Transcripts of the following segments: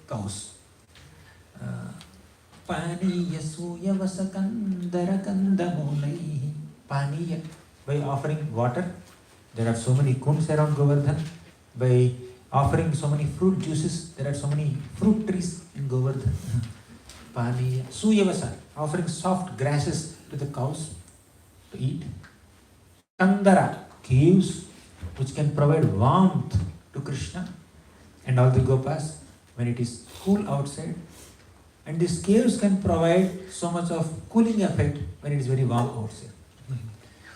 cows. Paniya Suyavasa Kandara Kandamulai. Paniya, by offering water. There are so many kunds around Govardhan. By offering so many fruit juices, there are so many fruit trees in Govardhan. Paniya Suyavasa, offering soft grasses to the cows to eat. Kandara, caves which can provide warmth to Krishna and all the Gopas when it is cool outside. And these caves can provide so much of cooling effect when it is very warm outside.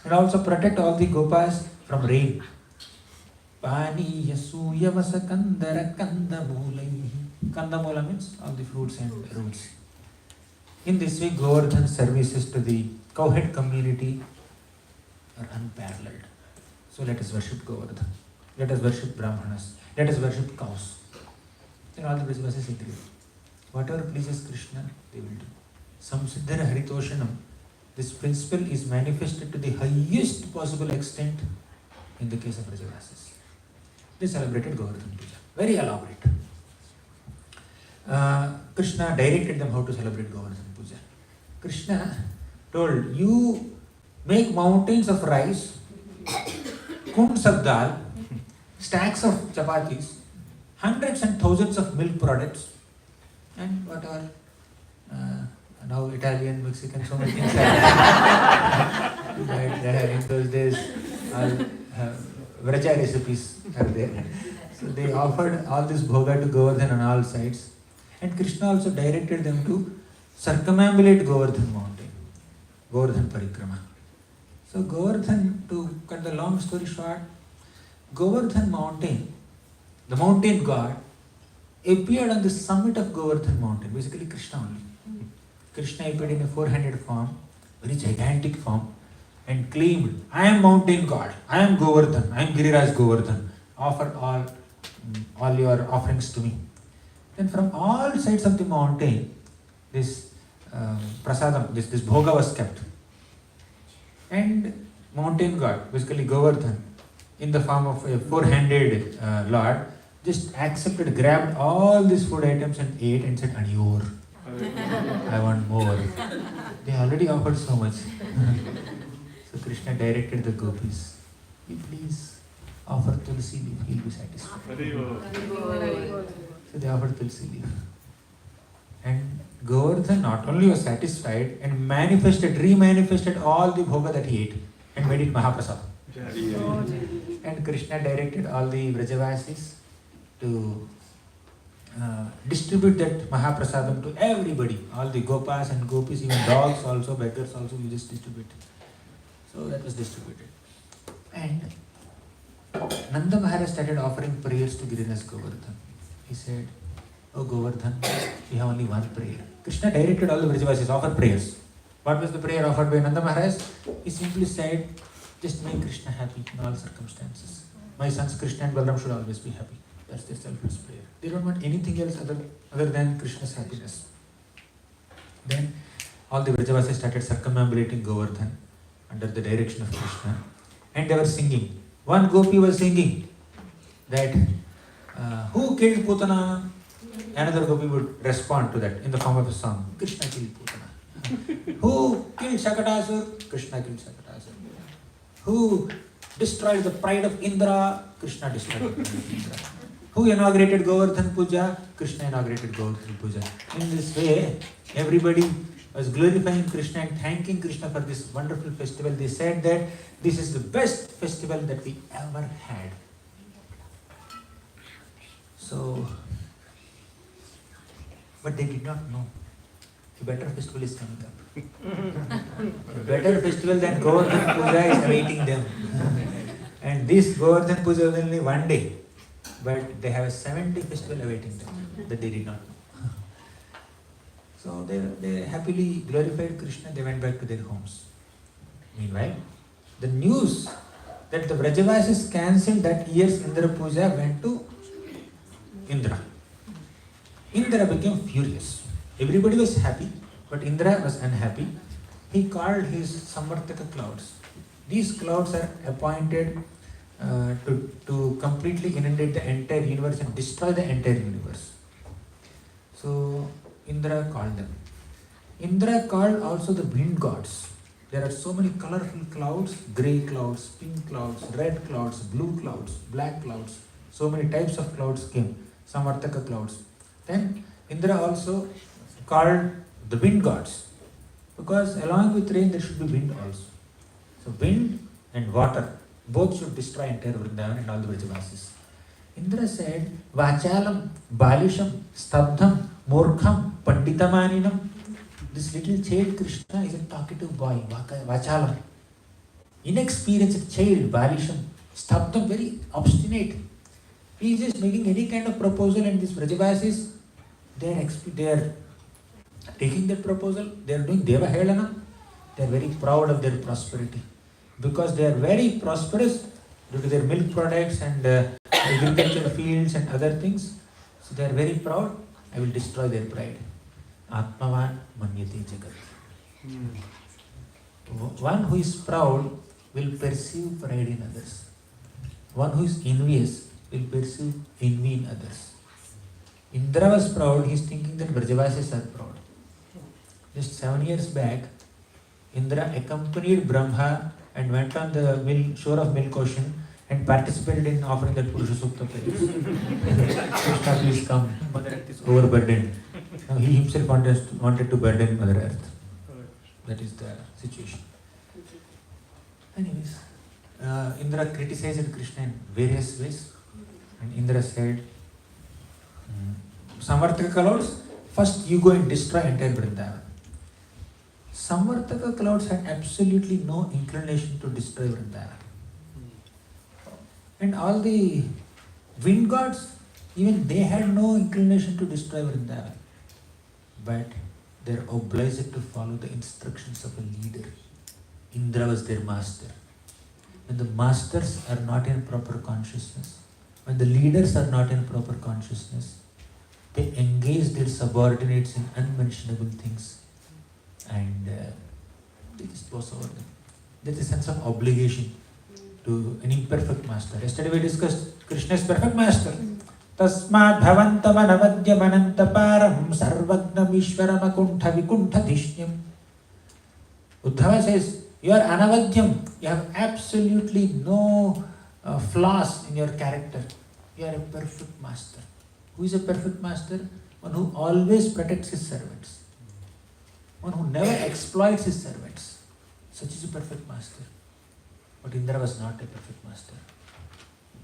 And also protect all the Gopas from rain. Pani yasu yavasa kandara kandamulai. Kandamula means all the fruits and roots. In this way, Govardhan's services to the cowhead community are unparalleled. So let us worship Govardhan. Let us worship Brahmanas. Let us worship cows. Then all the Brajavasis agree. Whatever pleases Krishna, they will do. Samsiddhara Haritoshanam. This principle is manifested to the highest possible extent in the case of Brajavasis. They celebrated Govardhan Puja. Very elaborate. Krishna directed them how to celebrate Govardhan Puja. Krishna told, you make mountains of rice, kunds of dal, stacks of chapatis, hundreds and thousands of milk products, and whatever, now Italian, Mexican, so many things. In those days, Vraja recipes are there. So they offered all this bhoga to Govardhan on all sides. And Krishna also directed them to circumambulate Govardhan mountain, Govardhan Parikrama. So Govardhan, to cut the long story short, Govardhan mountain, the mountain god, appeared on the summit of Govardhan mountain, basically Krishna only. Krishna appeared in a four-handed form, very gigantic form, and claimed, I am mountain god, I am Govardhan, I am Giriraj Govardhan, offer all your offerings to me. Then from all sides of the mountain, this prasadam, this bhoga was kept. And mountain god, basically Govardhan, in the form of a four-handed lord, just accepted, grabbed all these food items and ate and said, Adiyor, I want more. They already offered so much. So Krishna directed the gopis, you please offer tulsi leaf, he'll be satisfied. So they offered tulsi leaf. And Govardhan not only was satisfied and remanifested all the bhoga that he ate and made it Mahaprasad. And Krishna directed all the Vrajavasis to distribute that Mahaprasadam to everybody, all the Gopas and Gopis, even dogs also, beggars also, you just distribute. So that was distributed. And Nanda Maharaj started offering prayers to Giriraj Govardhan. He said, oh Govardhan, we have only one prayer. Krishna directed all the Vrajavasis, offer prayers. What was the prayer offered by Nanda Maharaj? He simply said, just make Krishna happy in all circumstances. My sons Krishna and Balaram should always be happy. That's their selfless prayer. They don't want anything else other than Krishna's happiness. Then all the Vrajavasis started circumambulating Govardhan under the direction of Krishna. And they were singing. One gopi was singing that, who killed Putana? Another gopi would respond to that in the form of a song. Krishna killed Putana. Who killed Shakatasur? Krishna killed Shakatasur. Who destroyed the pride of Indra? Krishna destroyed the pride of Indra. Who inaugurated Govardhan Puja? Krishna inaugurated Govardhan Puja. In this way, everybody was glorifying Krishna and thanking Krishna for this wonderful festival. They said that this is the best festival that we ever had. So, but they did not know. A better festival is coming up. A better festival than Govardhan Puja is awaiting them. And this Govardhan Puja is only one day. But they have a 7-day festival awaiting them that they did not know. So they happily glorified Krishna, they went back to their homes. Meanwhile, the news that the Vrajavasis cancelled that year's Indra Puja went to Indra. Indra became furious. Everybody was happy, but Indra was unhappy. He called his Samvartaka clouds. These clouds are appointed to completely inundate the entire universe and destroy the entire universe. Indra called them. Indra called also the wind gods. There are so many colorful clouds, grey clouds, pink clouds, red clouds, blue clouds, black clouds. So many types of clouds came, Samartaka clouds. Then Indra also called the wind gods, because along with rain there should be wind also. So wind and water, both should destroy entire Vrindavan and all the Vrajavasis. Indra said, Vachalam, Balisham, Stabdham, Murkham, Panditamaninam. This little child Krishna is a talkative boy, Vachalam. Inexperienced child, Balisham, Stabdham, very obstinate. He is just making any kind of proposal, and these Vrajavasis, they are taking that proposal, they are doing Deva Helana. They are very proud of their prosperity, because they are very prosperous due to their milk products and agriculture fields and other things. So they are very proud. I will destroy their pride. Atmavan manyate jagat. One who is proud will perceive pride in others. One who is envious will perceive envy in others. Indra was proud. He is thinking that Vrajavasis are proud. Just 7 years back, Indra accompanied Brahma and went on the shore of Milk Ocean and participated in offering that Purusha Sukta prayers. Krishna, please come. Mother Earth is overburdened. Now he himself wanted to burden Mother Earth. That is the situation. Anyways, Indra criticized Krishna in various ways. And Indra said, Samartaka clouds, first you go and destroy entire Vrindavan. Samartaka clouds had absolutely no inclination to destroy Vrindavan. And all the wind gods, even they had no inclination to destroy Vrindavan. But they are obliged to follow the instructions of a leader. Indra was their master. When the masters are not in proper consciousness, when the leaders are not in proper consciousness, they engage their subordinates in unmentionable things, and they just boss over them. There is a sense of obligation to an imperfect master. Yesterday we discussed Krishna is perfect master. Tasmad bhavantam anavadyamanantaparam sarvagnam ishvaram akuntha vikuntha dhishnyam. Uddhava says, you are anavadyam. You have absolutely no flaws in your character. You are a perfect master. Who is a perfect master? One who always protects his servants. One who never exploits his servants. Such is a perfect master. But Indra was not a perfect master.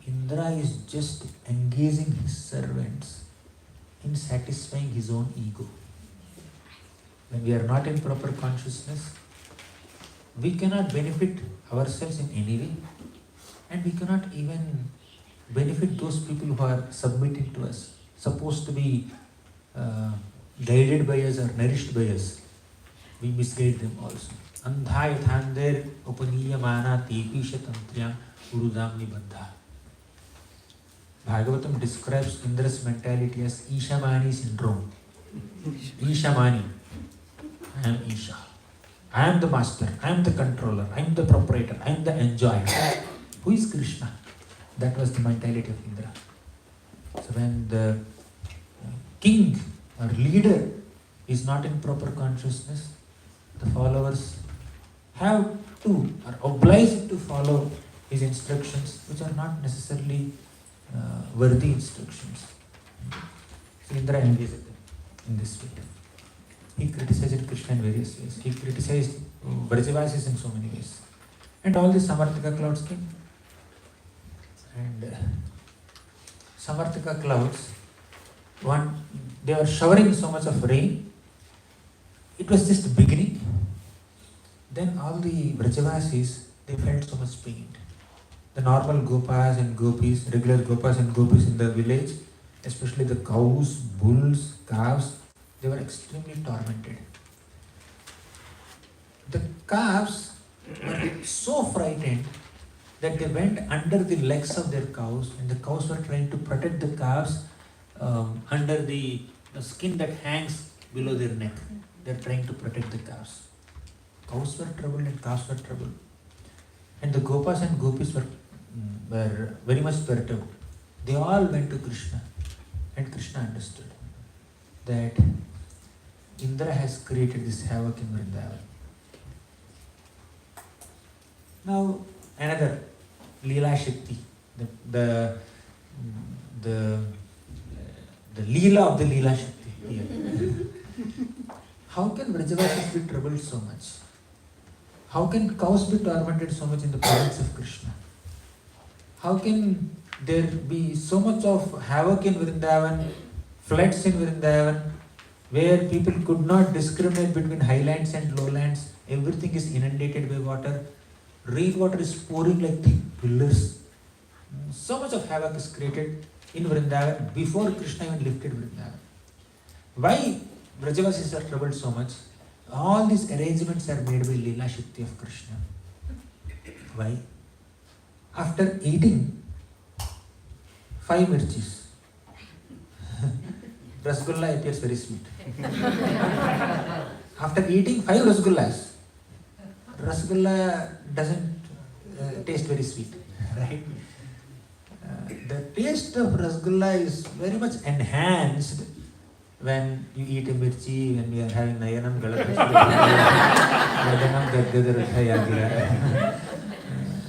Indra is just engaging his servants in satisfying his own ego. When we are not in proper consciousness, we cannot benefit ourselves in any way, and we cannot even benefit those people who are submitting to us, supposed to be guided by us or nourished by us. We misguide them also. Andha yathander upaniyamana tepisha tantriyam urudam nibandha. Bhagavatam describes Indra's mentality as Ishamani syndrome. Ishamani. I am Isha. I am the master. I am the controller. I am the proprietor. I am the enjoyer. Who is Krishna? That was the mentality of Indra. So when the king or leader is not in proper consciousness, the followers have to, are obliged to follow his instructions, which are not necessarily worthy instructions. So Indra engaged them in this way. He criticized Krishna in various ways. He criticized Vrajavasis in so many ways. And all these Samartaka clouds came. And Samartaka clouds, they were showering so much of rain. It was just the beginning. Then all the Vrajavasis, they felt so much pain. The normal gopas and gopis, regular gopas and gopis in the village, especially the cows, bulls, calves, they were extremely tormented. The calves were so frightened that they went under the legs of their cows, and the cows were trying to protect the calves under the skin that hangs below their neck. They are trying to protect the calves. Cows were troubled and calves were troubled. And the gopas and gopis were very much perturbed. They all went to Krishna, and Krishna understood that Indra has created this havoc in Vrindavan. Now another Lila Shakti, the Lila of the Lila Shakti here. How can Vrajavasis be troubled so much? How can cows be tormented so much in the presence of Krishna? How can there be so much of havoc in Vrindavan, floods in Vrindavan, where people could not discriminate between highlands and lowlands? Everything is inundated by water. Rainwater is pouring like thick pillars. So much of havoc is created in Vrindavan before Krishna even lifted Vrindavan. Why Vrajavasis are troubled so much? All these arrangements are made by Lila Shakti of Krishna. Why? After eating 5 mirchis, Rasgulla appears very sweet. After eating 5 rasgullas, Rasgulla doesn't taste very sweet, right? The taste of Rasgulla is very much enhanced when you eat a mirchi, when we are having Nayanam Galadam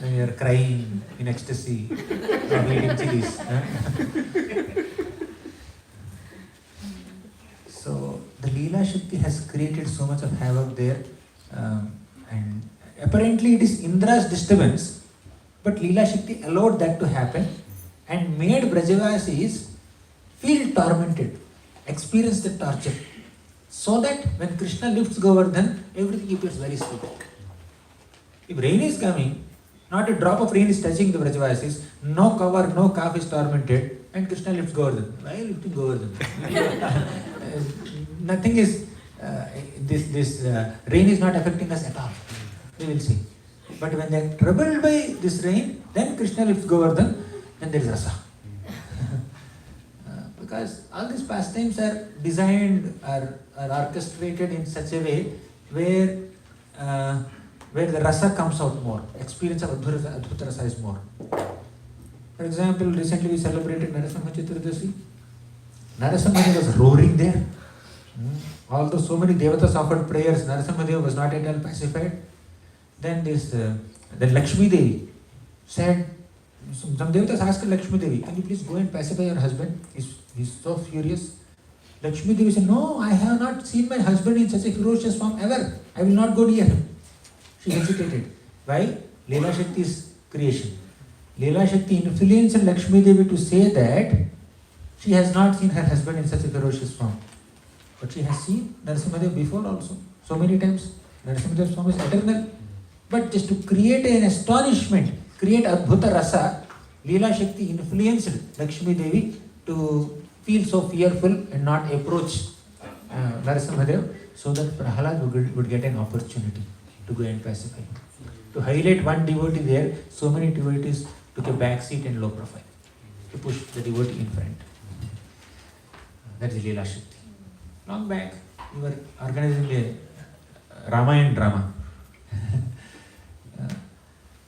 when you are crying in ecstasy of eating chilies. So the Leela Shakti has created so much of havoc there, and apparently it is Indra's disturbance, but Leela Shakti allowed that to happen and made Brajavasis feel tormented, experience the torture, so that when Krishna lifts Govardhan, everything appears very sweet. If rain is coming, not a drop of rain is touching the Brajavasis, no cover, no calf is tormented, and Krishna lifts Govardhan. Why lifting Govardhan? Nothing is, this rain is not affecting us at all. We will see. But when they are troubled by this rain, then Krishna lifts Govardhan, then there is rasa. Because all these pastimes are designed, are orchestrated in such a way where the rasa comes out more. Experience of Adbhuta rasa is more. For example, recently we celebrated Narasimha Chaturdasi. Narasimha was roaring there. Although so many devatas offered prayers, Narasimha Deva was not at all pacified. Then then Lakshmi Devi said, some devatas asked Lakshmi Devi, can you please go and pacify your husband? He's so furious. Lakshmi Devi said, no, I have not seen my husband in such a ferocious form ever. I will not go near him. She hesitated. Why? Leela Shakti's creation. Leela Shakti influenced Lakshmi Devi to say that she has not seen her husband in such a ferocious form. But she has seen Narasimha Deva before also, so many times. Narasimha Deva's form is eternal. But just to create an astonishment, create Adbhuta Rasa, Leela Shakti influenced Lakshmi Devi to feel so fearful and not approach Narasimha Deva, so that Prahalad would get an opportunity to go and pacify him. To highlight one devotee there, so many devotees took a back seat and low profile to push the devotee in front. That is Leela Shakti. Long back, we were organizing a Ramayana drama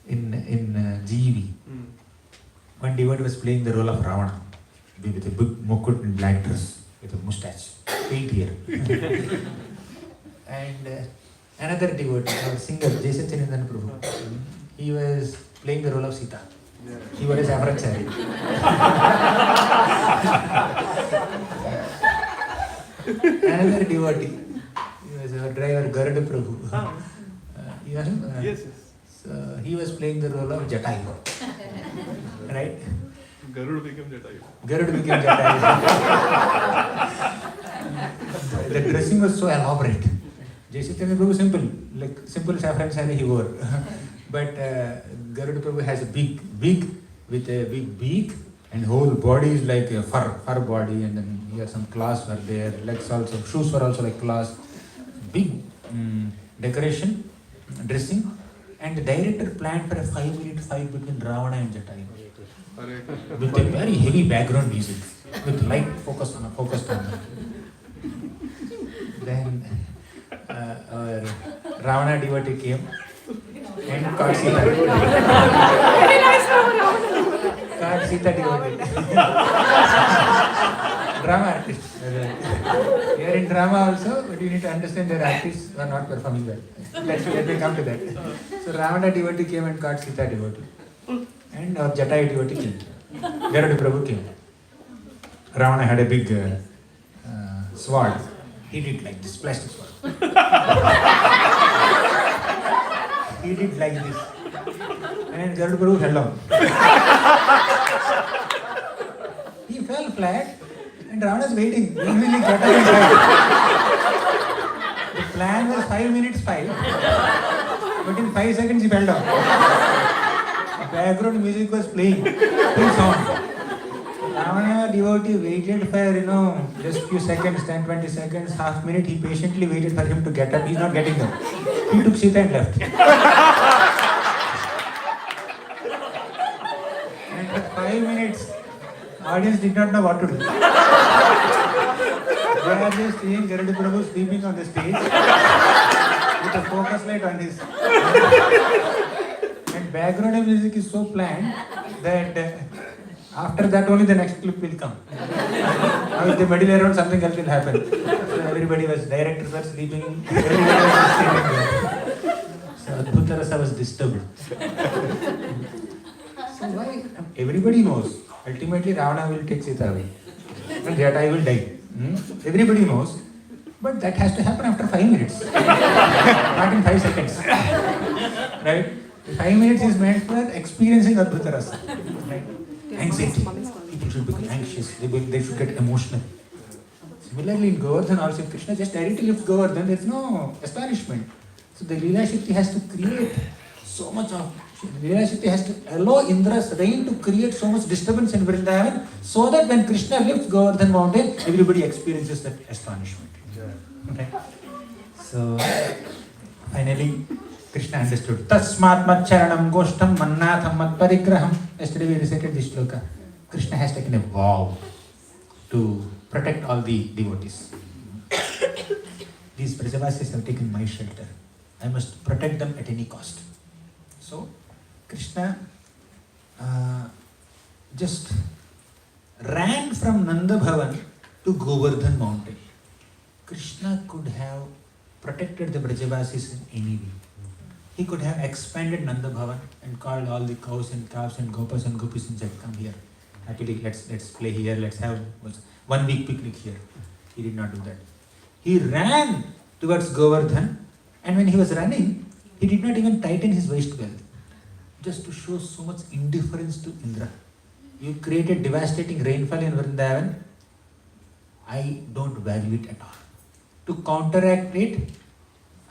in GEV. One devotee was playing the role of Ravana with a big mukut and black dress with a moustache, paint here. And another devotee, our singer, Jason Chinandan Prabhu, he was playing the role of Sita. He wore a saffron saree. Another devotee, he was our driver, Gauranga Prabhu. You know him? Yes. So he was playing the role of Jatayu. Right? Garuda became Jatayu. Garuda became Jatayu. The dressing was so elaborate. Jaisitanya Prabhu simple, like simple saffron saree he wore. But Garuda Prabhu has a big with a big beak, and whole body is like a fur body, and then here some claws were there, legs also, shoes were also like claws. Big decoration, dressing, and the director planned for a 5-minute fight between Ravana and Jatayu. With a very heavy background music, with light focused on them. Then our Ravana devotee came and caught Sita. Caught Sita devotee. Drama artist. Here in drama also, but you need to understand their artists are not performing well. Let me come to that. So Ravana devotee came and caught Sita devotee. And our Jatayu devotee came. Garuda Prabhu came. Ravana had a big sword. He did like this, plastic sword. He did like this. And Garuda Prabhu fell down. He fell flat and Ravana is waiting. When will he get up and fight? The plan was 5 minutes fight. But in 5 seconds he fell down. Background music was playing. Full sound. Ravana devotee waited for, just few seconds, 10, 20 seconds, half minute. He patiently waited for him to get up. He's not getting up. He took Sita and left. And for 5 minutes, audience did not know what to do. They are just seeing Garuda Prabhu sleeping on the stage with a focus light on his. And background music is so planned that after that only the next clip will come. Now if they muddle around, something else will happen. So everybody was, directors were sleeping, everybody was sleeping there. So Adbhuta Rasa was disturbed. So why? Everybody knows. Ultimately Ravana will take Sita away. And Jatayu will die. Everybody knows. But that has to happen after 5 minutes. Not in 5 seconds. Right? 5 minutes is meant for experiencing Adbhuta Rasa. Right? Anxiety. People should become anxious. They should get emotional. Similarly in Govardhan also, if Krishna just directly lifts Govardhan, there is no astonishment. So the Lila Shakti has to create so much of... Lila Shakti has to allow Indra's reign to create so much disturbance in Vrindavan, so that when Krishna lifts Govardhan mountain, everybody experiences that astonishment. Okay? So, finally, Krishna understood. Tasmat Matcharanam Goshtam Mannatham Matparigraham. Yesterday we recited this shloka. Krishna has taken a vow to protect all the devotees. These Brajavasis have taken my shelter. I must protect them at any cost. So, Krishna just ran from Nanda Bhavan to Govardhan mountain. Krishna could have protected the Brajavasis in any way. He could have expanded Nanda Bhavan and called all the cows and calves and gopas and gopis and said, come here. Happily, let's play here, let's have 1 week picnic here. He did not do that. He ran towards Govardhan, and when he was running, he did not even tighten his waist belt, just to show so much indifference to Indra. You created devastating rainfall in Vrindavan. I don't value it at all. To counteract it,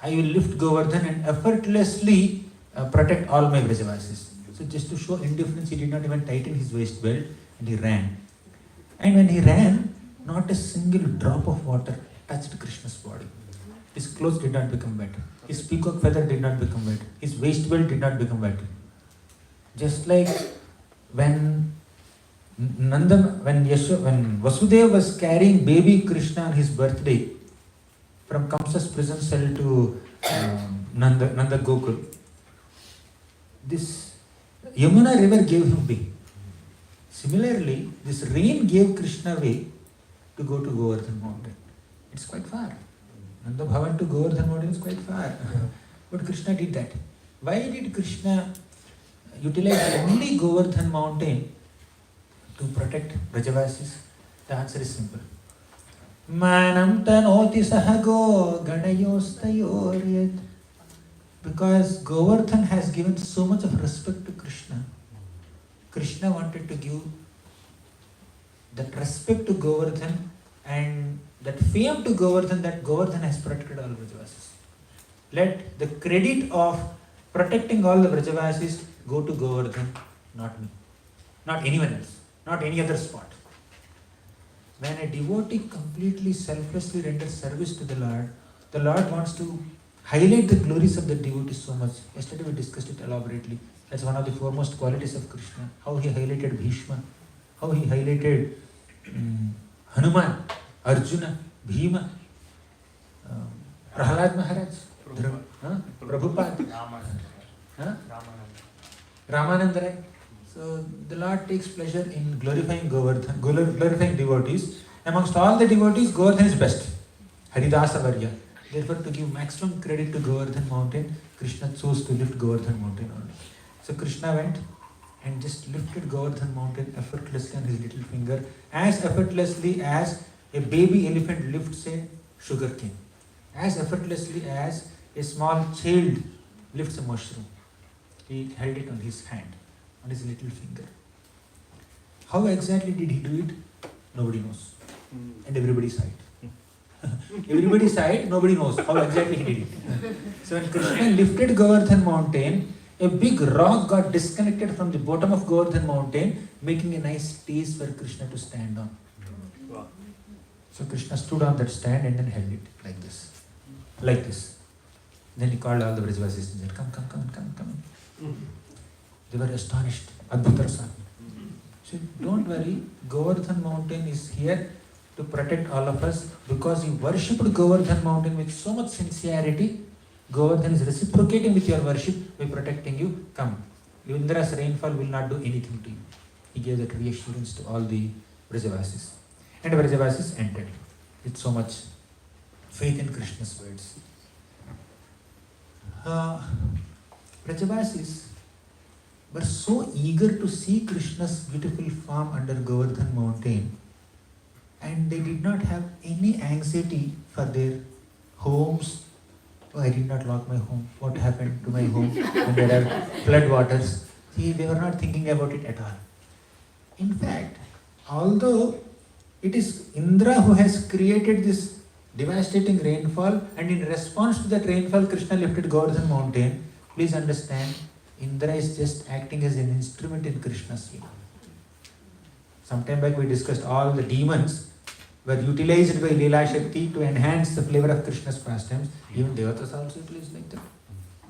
I will lift Govardhan and effortlessly protect all my Brajavasis. So just to show indifference, he did not even tighten his waist belt and he ran. And when he ran, not a single drop of water touched Krishna's body. His clothes did not become wet. His peacock feather did not become wet. His waist belt did not become wet. Just like when Vasudeva was carrying baby Krishna on his birthday from Kamsa's prison cell to Nanda Gokul, this Yamuna river gave him way. Similarly, this rain gave Krishna way to go to Govardhan mountain. It's quite far. Nanda Bhavan to Govardhan mountain is quite far. But Krishna did that. Why did Krishna utilize only Govardhan mountain to protect Brajavasis? The answer is simple. Manam tanoti sahago ganayostayoryat. Because Govardhan has given so much of respect to Krishna. Krishna wanted to give that respect to Govardhan and that fame to Govardhan, that Govardhan has protected all Brajavasis. Let the credit of protecting all the Brajavasis go to Govardhan, not me. Not anyone else. Not any other spot. When a devotee completely selflessly renders service to the Lord wants to highlight the glories of the devotee so much. Yesterday we discussed it elaborately. That's one of the foremost qualities of Krishna. How he highlighted Bhishma, how he highlighted Hanuman, Arjuna, Bhima, Prahlad Maharaj, Prabhupada, Ramananda Rai. So the Lord takes pleasure in glorifying Govardhan, glorifying devotees, Amongst all the devotees, Govardhan is best. Haridasa Varya. Therefore, to give maximum credit to Govardhan mountain, Krishna chose to lift Govardhan mountain only. So Krishna went and just lifted Govardhan mountain effortlessly on his little finger, as effortlessly as a baby elephant lifts a sugar cane, as effortlessly as a small child lifts a mushroom. He held it on his hand, on his little finger. How exactly did he do it? Nobody knows. And everybody sighed. Everybody sighed, nobody knows how exactly he did it. So when Krishna lifted Govardhan mountain, a big rock got disconnected from the bottom of Govardhan mountain, making a nice space for Krishna to stand on. So Krishna stood on that stand and then held it like this. Like this. Then he called all the Vrajavasis and said, come. They were astonished. Adbhutarasa. So don't worry, Govardhan mountain is here to protect all of us, because you worshipped Govardhan mountain with so much sincerity. Govardhan is reciprocating with your worship by protecting you. Come. Indra's rainfall will not do anything to you. He gave that reassurance to all the Vrajavasis. And Vrajavasis entered with so much faith in Krishna's words. Vrajavasis were so eager to see Krishna's beautiful form under Govardhan mountain, and they did not have any anxiety for their homes. Oh, I did not lock my home. What happened to my home when there are flood waters? See, they were not thinking about it at all. In fact, although it is Indra who has created this devastating rainfall, and in response to that rainfall, Krishna lifted Govardhan mountain, please understand, Indra is just acting as an instrument in Krishna's will. Sometime back we discussed all the demons were utilized by Lila Shakti to enhance the flavor of Krishna's pastimes. Even Devatas are also utilized like that.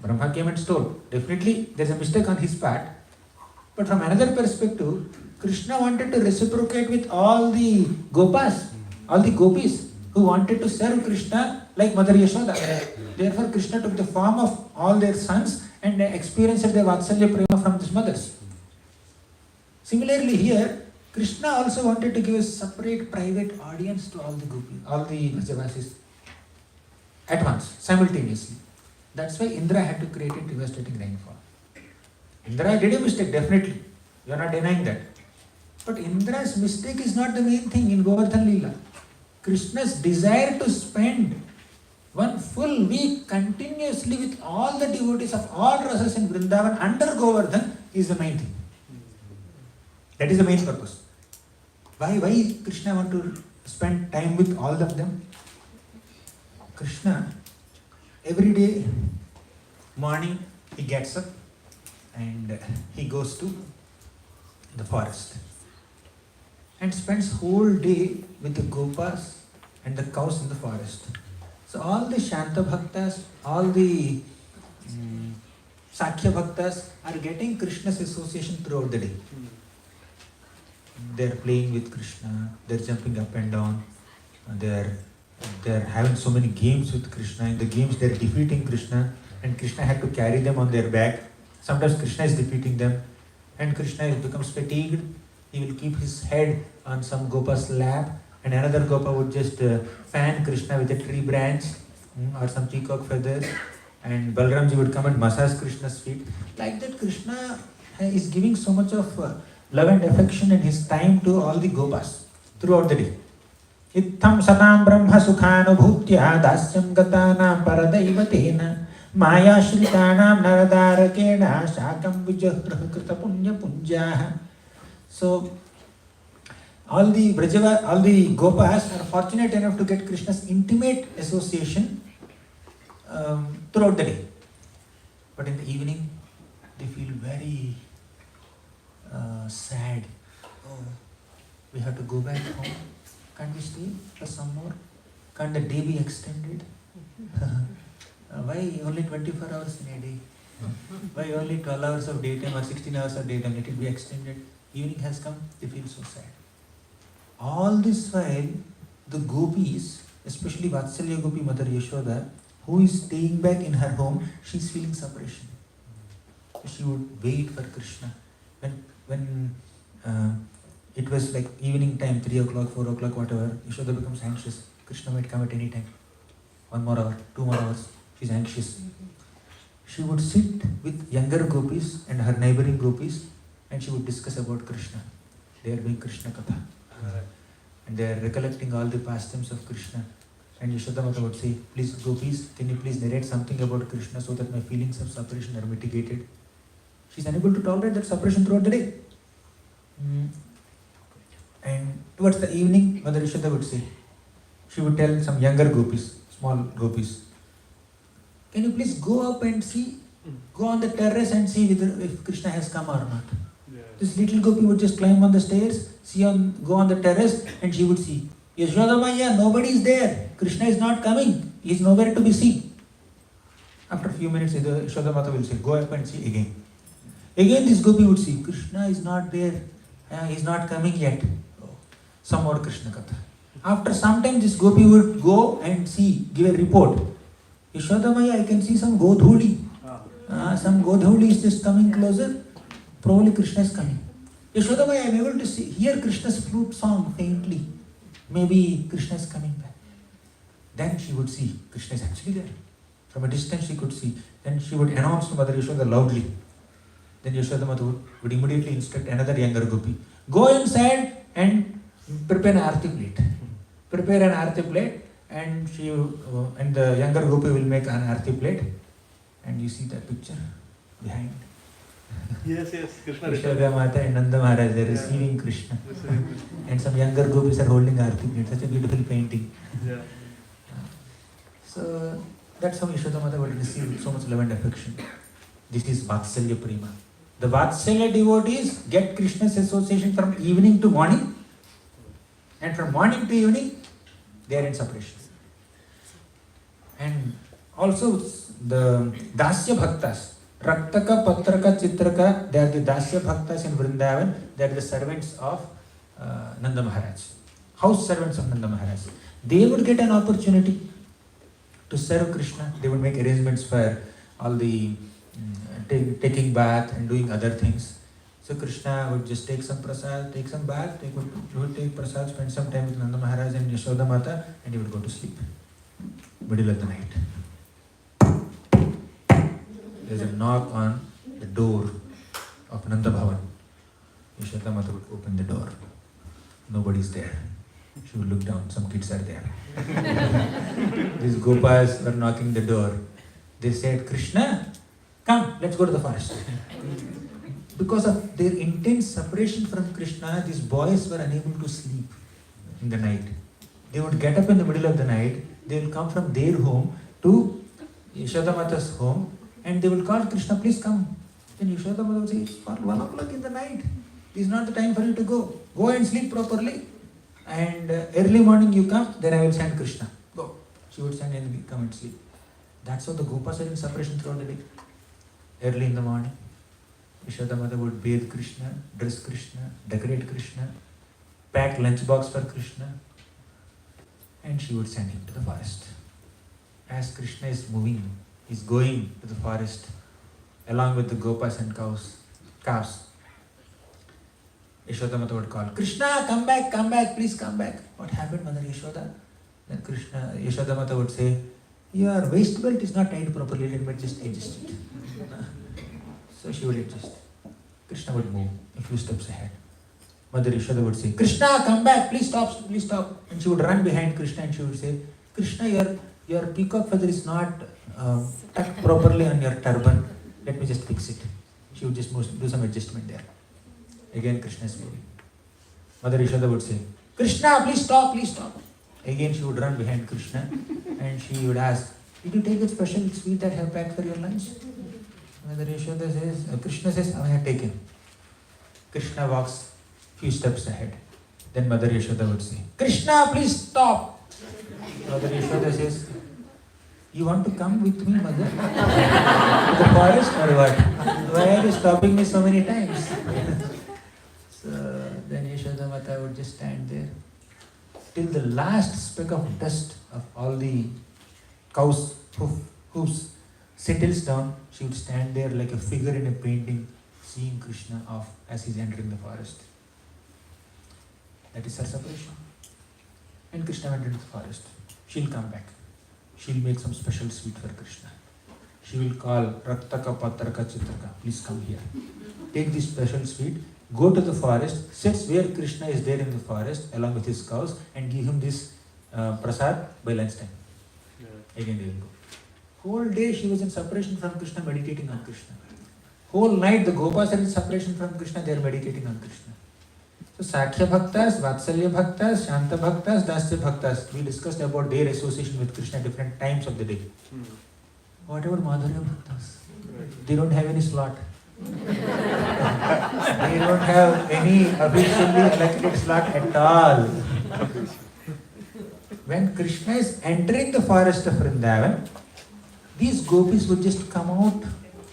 Brahma came and stole. Definitely there is a mistake on his part. But from another perspective, Krishna wanted to reciprocate with all the Gopas, all the Gopis who wanted to serve Krishna like Mother Yashoda. Therefore Krishna took the form of all their sons and experienced their Vatsalya Prema from these mothers. Similarly here, Krishna also wanted to give a separate private audience to all the Gopis, all the Vrajavasis at once, simultaneously. That's why Indra had to create a devastating rainfall. Indra did a mistake, definitely. You are not denying that. But Indra's mistake is not the main thing in Govardhan Lila. Krishna's desire to spend one full week continuously with all the devotees of all rasas in Vrindavan under Govardhan is the main thing. That is the main purpose. Why Krishna want to spend time with all of them? Krishna, every day morning he gets up and he goes to the forest and spends whole day with the gopas and the cows in the forest. So all the Shanta Bhaktas, all the Sakhya Bhaktas are getting Krishna's association throughout the day. They are playing with Krishna, they are jumping up and down, they are having so many games with Krishna. In the games they are defeating Krishna, and Krishna had to carry them on their back. Sometimes Krishna is defeating them, and Krishna becomes fatigued. He will keep his head on some Gopa's lap, and another Gopa would just fan Krishna with a tree branch or some peacock feathers, and Balramji would come and massage Krishna's feet. Like that, Krishna is giving so much of love and affection and his time to all the Gopas throughout the day. Ittham satam brahma sukhanubhutya dasyam gatanam paradaivatena maya shritanam naradarakena shakam vijahrah krita punya punjaha. So all the Gopas are fortunate enough to get Krishna's intimate association throughout the day. But in the evening, they feel very sad. Oh, we have to go back home. Can't we stay for some more? Can't the day be extended? Why only 24 hours in a day? Why only 12 hours of daytime or 16 hours of daytime? Let it be extended. Evening has come, they feel so sad. All this while, the gopis, especially Vatsalya Gopi Mother Yashoda, who is staying back in her home, she is feeling separation. She would wait for Krishna. When a it was like evening time, 3 o'clock, 4 o'clock, whatever. Yashoda becomes anxious. Krishna might come at any time. 1 more hour, 2 more hours. She's anxious. She would sit with younger gopis and her neighboring gopis and she would discuss about Krishna. They are doing Krishna Katha. And they are recollecting all the pastimes of Krishna. And Yashoda Mata would say, please gopis, can you please narrate something about Krishna so that my feelings of separation are mitigated? She's unable to tolerate that separation throughout the day. And towards the evening, Mother Yashoda would say, she would tell some younger gopis, small gopis, can you please go up and see, go on the terrace and see whether if Krishna has come or not. Yeah. This little gopi would just climb on the stairs, go on the terrace, and she would see, Yashoda Maya, nobody is there. Krishna is not coming. He is nowhere to be seen. After a few minutes, Yashoda Mata will say, go up and see again. Again this gopi would see, Krishna is not there. He is not coming yet. Oh, some more Krishna Katha. After some time, this gopi would go and see, give a report. Yashoda Maya, I can see some Godhuli. Some Godhuli is just coming closer. Probably Krishna is coming. Yashoda Maya, I am able to hear Krishna's flute song faintly. Maybe Krishna is coming back. Then she would see Krishna is actually there. From a distance she could see. Then she would announce to Mother Yashoda loudly. Then Yashoda Mata would immediately instruct another younger gopi. Go inside and prepare an arti plate. Prepare an arti plate and and the younger gopi will make an arti plate. And you see that picture behind. Yes, Krishna. Yashoda Mata and Nanda Maharaj, they are receiving Krishna. And some younger gopis are holding arti plate. Such a beautiful painting. Yeah. So that's how Yashoda Mata would receive so much love and affection. This is Vatsalya Prema. The Vatsalya devotees get Krishna's association from evening to morning. And from morning to evening, they are in separation. And also the Dasya Bhaktas, Raktaka, Patraka, Chitraka, they are the Dasya Bhaktas in Vrindavan. They are the servants of Nanda Maharaj, house servants of Nanda Maharaj. They would get an opportunity to serve Krishna. They would make arrangements for all the taking bath and doing other things. So Krishna would just take some prasad, take some bath, he would take prasad, spend some time with Nanda Maharaj and Yashoda Mata, and he would go to sleep. Middle of the night. There's a knock on the door of Nanda Bhavan. Yashoda Mata would open the door. Nobody's there. She would look down, some kids are there. These Gopas were knocking the door. They said, Krishna, come, let's go to the forest. Because of their intense separation from Krishna, these boys were unable to sleep in the night. They would get up in the middle of the night, they will come from their home to Yashoda Mata's home, and they will call Krishna, please come. Then Yashoda Mata would say, it's for 1 o'clock in the night. This is not the time for you to go. Go and sleep properly. And early morning you come, then I will send Krishna. Go. She would send and come and sleep. That's how the Gopas are in separation throughout the day. Early in the morning, Yashoda Mata would bathe Krishna, dress Krishna, decorate Krishna, pack lunchbox for Krishna, and she would send him to the forest. As Krishna is moving, is going to the forest along with the Gopas and calves. Yashoda Mata would call, Krishna, come back, please come back. What happened, Mother Yashoda? Then Yashoda Mata would say, your waist belt is not tied properly, let me just adjust it. So she would adjust. Krishna would move a few steps ahead. Mother Yashoda would say, Krishna, come back, please stop. And she would run behind Krishna and she would say, Krishna, your peacock feather is not tucked properly on your turban. Let me just fix it. She would just do some adjustment there. Again Krishna is moving. Mother Yashoda would say, Krishna, please stop. Again she would run behind Krishna and she would ask, did you take a special sweet that I have packed for your lunch? Mother Yashoda says, Krishna says, I have taken. Krishna walks few steps ahead. Then Mother Yashoda would say, Krishna, please stop. Mother Yashoda says, you want to come with me, Mother? To the forest or what? Why are you stopping me so many times? So then Yashoda Mata would just stand there till the last speck of dust of all the cows' hoofs settles down. She would stand there like a figure in a painting, seeing Krishna off as he's entering the forest. That is her separation. And Krishna went into the forest. She'll come back. She'll make some special sweet for Krishna. She will call Raktaka Patraka Chitraka, please come here. Take this special sweet, go to the forest, sits where Krishna is there in the forest along with his cows, and give him this prasad by lunchtime. Again they will go. Whole day she was in separation from Krishna, meditating on Krishna. Whole night the Gopas are in separation from Krishna, they are meditating on Krishna. So Sakhya Bhaktas, Vatsalya Bhaktas, Shanta Bhaktas, Dasya Bhaktas, we discussed about their association with Krishna at different times of the day. What about Madhurya Bhaktas? They don't have any slot. They don't have any officially elected slot at all. When Krishna is entering the forest of Vrindavan, these gopis would just come out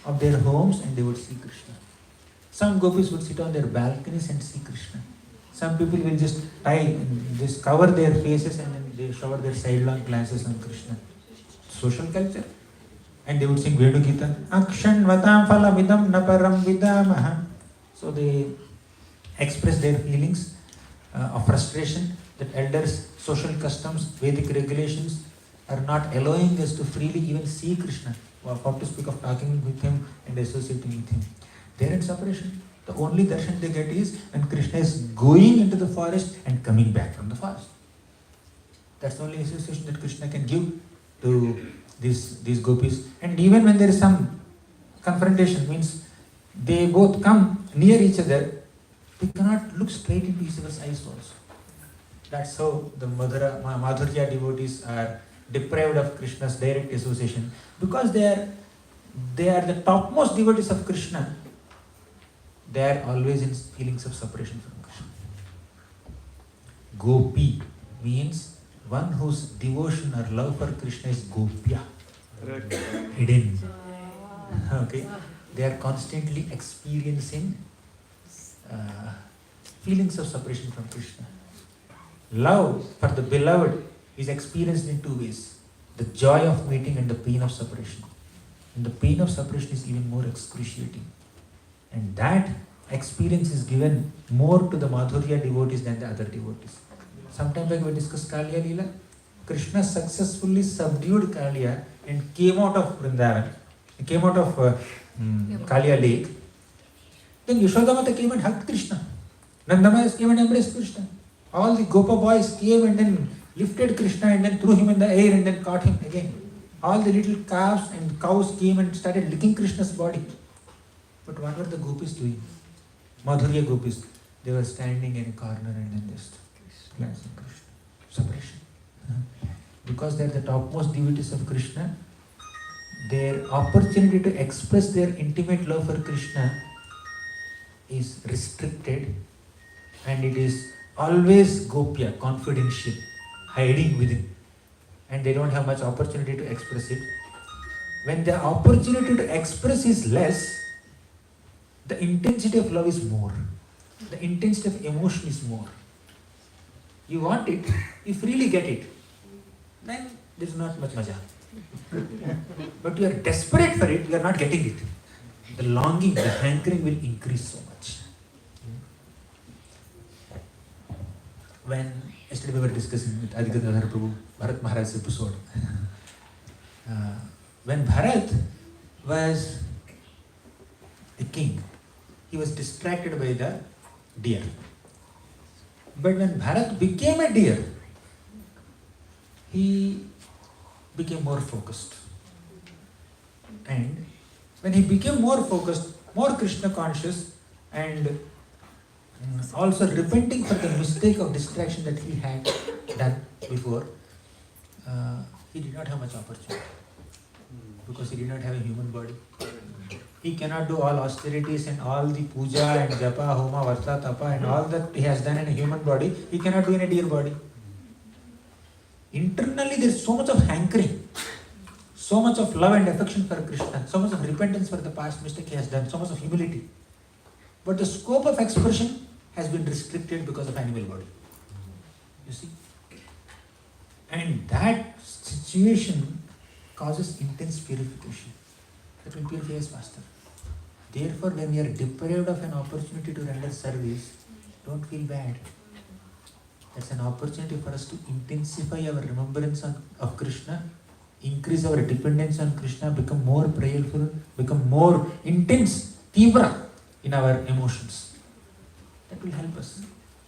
of their homes and they would see Krishna. Some gopis would sit on their balconies and see Krishna. Some people will just just cover their faces and then they shower their sidelong glances on Krishna. Social culture. And they would sing Venu Gita. Akshan vatam phalamidam naparam vidamaha. So they express their feelings of frustration that elders, social customs, Vedic regulations are not allowing us to freely even see Krishna, or how to speak of talking with him and associating with him. They are in separation. The only darshan they get is when Krishna is going into the forest and coming back from the forest. That's the only association that Krishna can give to these gopis. And even when there is some confrontation, means they both come near each other, they cannot look straight into each other's eyes also. That's how the Madhurya devotees are deprived of Krishna's direct association, because they are the topmost devotees of Krishna. They are always in feelings of separation from Krishna. Gopi means one whose devotion or love for Krishna is Gopya, hidden. Okay, they are constantly experiencing feelings of separation from Krishna. Love for the beloved is experienced in two ways: the joy of meeting and the pain of separation. And the pain of separation is even more excruciating. And that experience is given more to the Madhurya devotees than the other devotees. Sometime back we discussed Kaliya Lila. Krishna successfully subdued Kaliya and came out of Vrindavan. He came out of Kaliya lake. Then Yashodamata came and hugged Krishna. Nandamaya came and embraced Krishna. All the Gopa boys came and then lifted Krishna and then threw him in the air and then caught him again. All the little calves and cows came and started licking Krishna's body. But what were the gopis doing? Madhurya gopis. They were standing in a corner and then just glancing Krishna. Separation. Because they are the topmost devotees of Krishna, their opportunity to express their intimate love for Krishna is restricted, and it is always gopya, confidential, hiding within. And they don't have much opportunity to express it. When the opportunity to express is less, the intensity of love is more. The intensity of emotion is more. You want it, you freely get it. Then there is not much maja. But you are desperate for it, you are not getting it. The longing, the hankering will increase so much. When yesterday we were discussing with Adhikadhara Prabhu, Bharat Maharaj's episode. When Bharat was the king, he was distracted by the deer. But when Bharat became a deer, he became more focused. And when he became more focused, more Krishna conscious, and also repenting for the mistake of distraction that he had done before, he did not have much opportunity. Because he did not have a human body. He cannot do all austerities and all the puja and japa, homa, varta, tapa and all that he has done in a human body, he cannot do in a deer body. Internally there is so much of hankering, so much of love and affection for Krishna, so much of repentance for the past mistake he has done, so much of humility. But the scope of expression has been restricted because of animal body. You see? And that situation causes intense purification. That will purify us faster. Therefore, when we are deprived of an opportunity to render service, don't feel bad. That's an opportunity for us to intensify our remembrance of Krishna, increase our dependence on Krishna, become more prayerful, become more intense, tivra in our emotions. That will help us.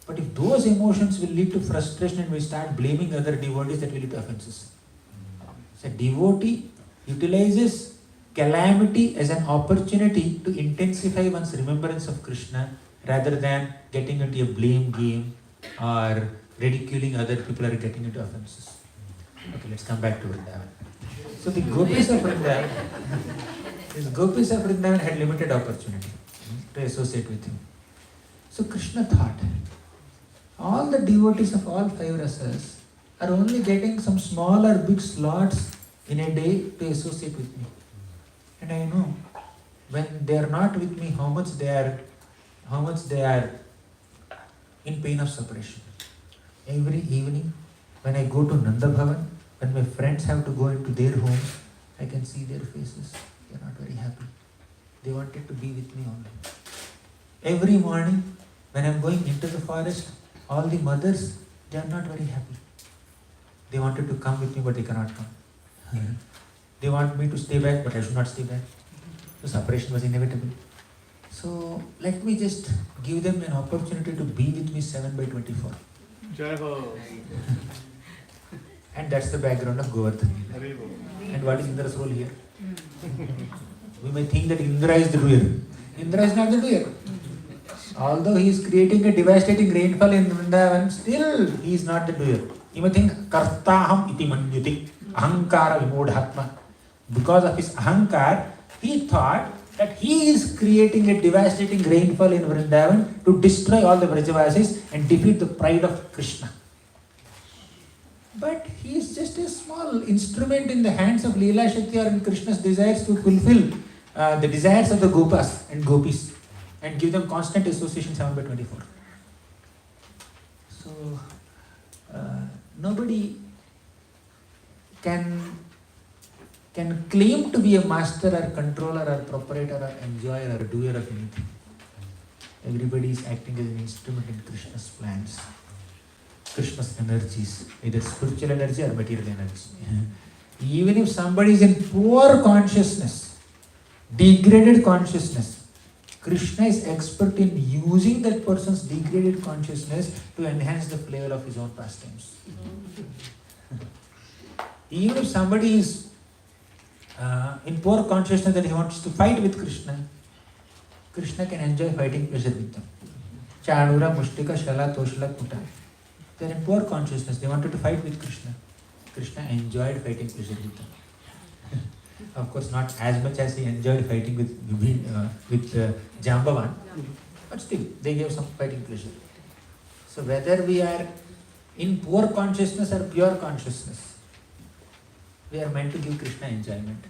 But if those emotions will lead to frustration and we start blaming other devotees, that will lead to offenses. So devotee utilizes calamity as an opportunity to intensify one's remembrance of Krishna rather than getting into a blame game or ridiculing other people or getting into offenses. Okay, let's come back to Vrindavan. So the Gopis of Vrindavan had limited opportunity to associate with him. So Krishna thought, all the devotees of all five rasas are only getting some small or big slots in a day to associate with me. And I know when they are not with me, how much they are in pain of separation. Every evening, when I go to Nanda Bhavan, when my friends have to go into their homes, I can see their faces. They are not very happy. They wanted to be with me only. Every morning, when I am going into the forest, all the mothers, they are not very happy. They wanted to come with me, but they cannot come. They want me to stay back, but I should not stay back. So separation was inevitable. So let me just give them an opportunity to be with me 7/24. Jai Ho. And that's the background of Govardhan. And what is Indra's role here? We may think that Indra is the doer. Indra is not the doer. Although he is creating a devastating rainfall in Vrindavan, still he is not the doer. You may think, Kartaham iti manyuti, ahankara vimodhatma. Because of his ahankar, he thought that he is creating a devastating rainfall in Vrindavan to destroy all the Vrajavasis and defeat the pride of Krishna. But he is just a small instrument in the hands of Lila Shakti or in Krishna's desires to fulfill the desires of the Gopas and Gopis and give them constant association 7/24. So, nobody can claim to be a master or controller or proprietor or enjoyer or doer of anything. Everybody is acting as an instrument in Krishna's plans, Krishna's energies, either spiritual energy or material energy. Even if somebody is in poor consciousness, degraded consciousness, Krishna is expert in using that person's degraded consciousness to enhance the flavor of his own pastimes. Even if somebody is in poor consciousness that he wants to fight with Krishna, Krishna can enjoy fighting pleasure with them. Chanura, Mushtika, Shala, Toshla, Kuta. They are in poor consciousness. They wanted to fight with Krishna. Krishna enjoyed fighting pleasure with them. Of course, not as much as he enjoyed fighting with Jambavan, but still, they gave some fighting pleasure. So whether we are in poor consciousness or pure consciousness, we are meant to give Krishna enjoyment.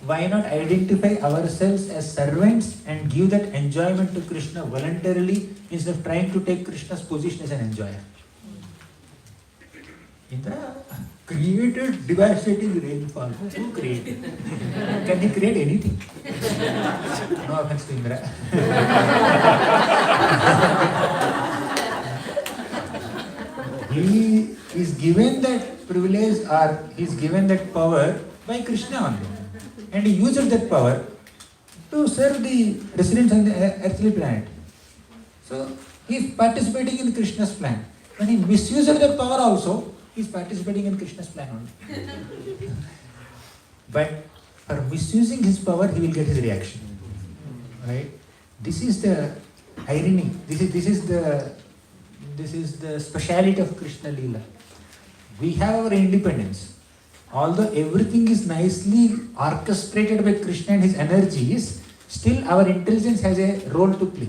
Why not identify ourselves as servants and give that enjoyment to Krishna voluntarily instead of trying to take Krishna's position as an enjoyer? Indra created devastating rainfall. Who created? Can he create anything? No offense to Indra. He is given that privilege or he is given that power by Krishna only. And he uses that power to serve the residents on the earthly planet. So he is participating in Krishna's plan. When he misuses that power also, he is participating in Krishna's plan only. But for misusing his power, he will get his reaction. Right? This is the irony. This is the speciality of Krishna Lila. We have our independence. Although everything is nicely orchestrated by Krishna and his energies, still our intelligence has a role to play.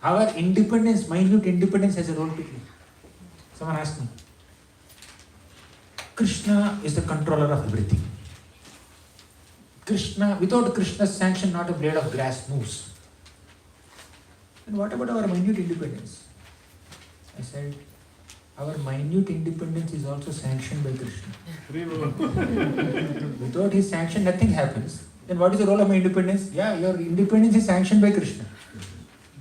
Our independence, minute independence has a role to play. Someone asked me, Krishna is the controller of everything. Krishna, without Krishna's sanction, not a blade of grass moves. And what about our minute independence? I said, our minute independence is also sanctioned by Krishna. Without his sanction, nothing happens. Then what is the role of my independence? Yeah, your independence is sanctioned by Krishna.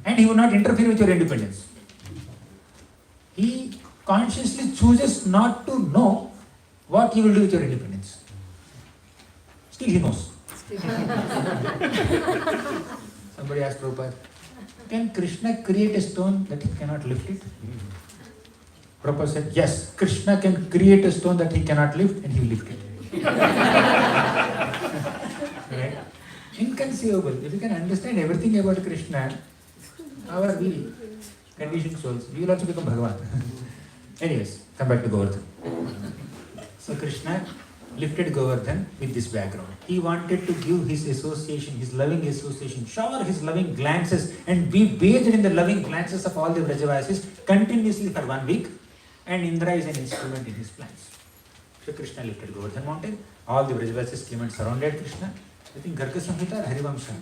And he will not interfere with your independence. he consciously chooses not to know what he will do with your independence. Still he knows. Somebody asked Prabhupada, can Krishna create a stone that he cannot lift it? Prabhupada said, yes, Krishna can create a stone that he cannot lift and he will lift it. Right? Inconceivable. If you can understand everything about Krishna, how are we conditioned souls? We will also become Bhagavan. Anyways, come back to Govardhan. So Krishna lifted Govardhan with this background. He wanted to give his association, his loving association, shower his loving glances and be bathed in the loving glances of all the Vrajavasis continuously for 1 week. And Indra is an instrument in his plans. So Krishna lifted Govardhan mountain. All the Vrajavasis came and surrounded Krishna. I think Garga Samhita or Harivamsha.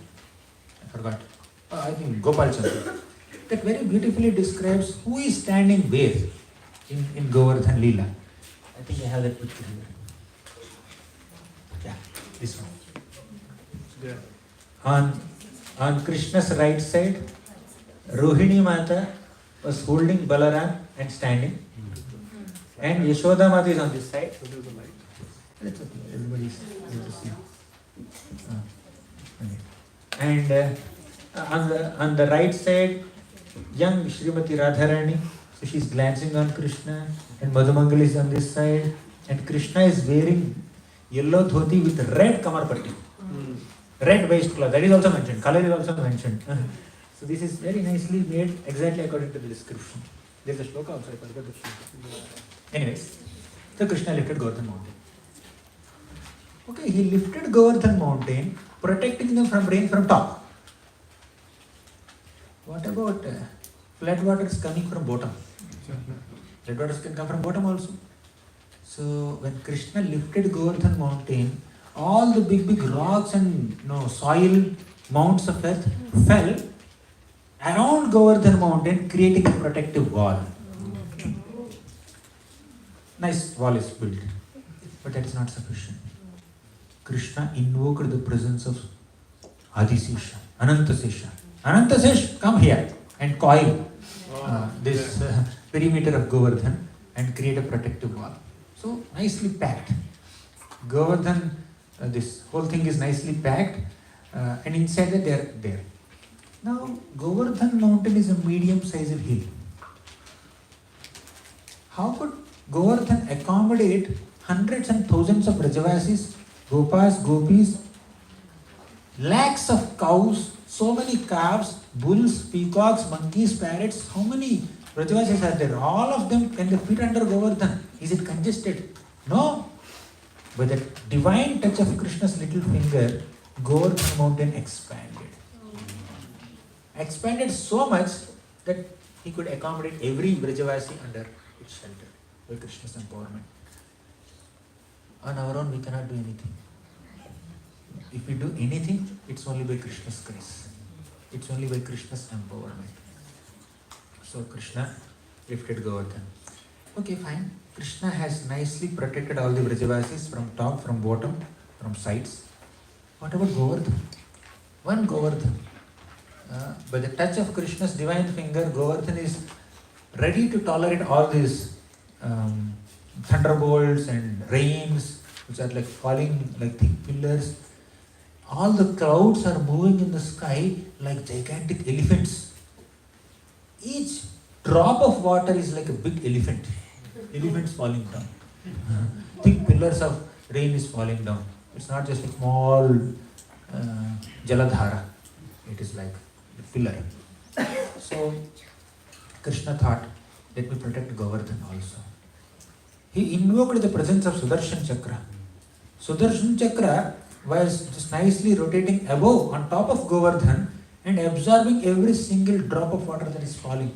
I forgot. I think Gopal Chandra. That very beautifully describes who is standing where in Govardhan Lila. I think I have that picture here. Yeah, this one. Yeah. On Krishna's right side, Rohini Mata was holding Balaram and standing. And Yashoda Mata is on this side. So there's a light. That's okay, everybody is able to see. And on the right side, young Srimati Radharani, so she's glancing on Krishna, and Madhumangal is on this side, and Krishna is wearing yellow dhoti with red kamarpatti, red waist cloth. That is also mentioned. Color is also mentioned. So this is very nicely made exactly according to the description. There's a shloka also. I forgot the shloka. Anyways, so Krishna lifted Govardhan mountain. Okay, he lifted Govardhan mountain, protecting them from rain from top. What about flood waters coming from bottom? Flood waters can come from bottom also. So when Krishna lifted Govardhan mountain, all the big rocks and soil, mounts of earth fell around Govardhan mountain, creating a protective wall. Nice wall is built, but that is not sufficient. Krishna invoked the presence of Adisesha, Anantasesha. Anantasesha, come here and coil this perimeter of Govardhan and create a protective wall. So nicely packed. Govardhan, this whole thing is nicely packed, and inside that they are there. Now, Govardhan mountain is a medium-sized hill. How could Govardhan accommodate hundreds and thousands of Vrajavasis, Gopas, Gopis, lakhs of cows, so many calves, bulls, peacocks, monkeys, parrots? How many Vrajavasis are there? All of them, can they fit under Govardhan? Is it congested? No. By the divine touch of Krishna's little finger, Govardhan mountain expanded. Expanded so much that he could accommodate every Vrajavasi under its shelter by Krishna's empowerment. On our own, we cannot do anything. If we do anything, it's only by Krishna's grace. It's only by Krishna's empowerment. So Krishna lifted Govardhan. Okay, fine. Krishna has nicely protected all the Vrajavasis from top, from bottom, from sides. What about Govardhan? One Govardhan. By the touch of Krishna's divine finger, Govardhan is ready to tolerate all these thunderbolts and rains, which are like falling like thick pillars. All the clouds are moving in the sky like gigantic elephants. Each drop of water is like a big elephant. Elephants falling down. Thick pillars of rain is falling down. It's not just a small jaladhara. It is like a pillar. So Krishna thought, let me protect Govardhan also. He invoked the presence of Sudarshan Chakra. Sudarshan Chakra was just nicely rotating above, on top of Govardhan, and absorbing every single drop of water that is falling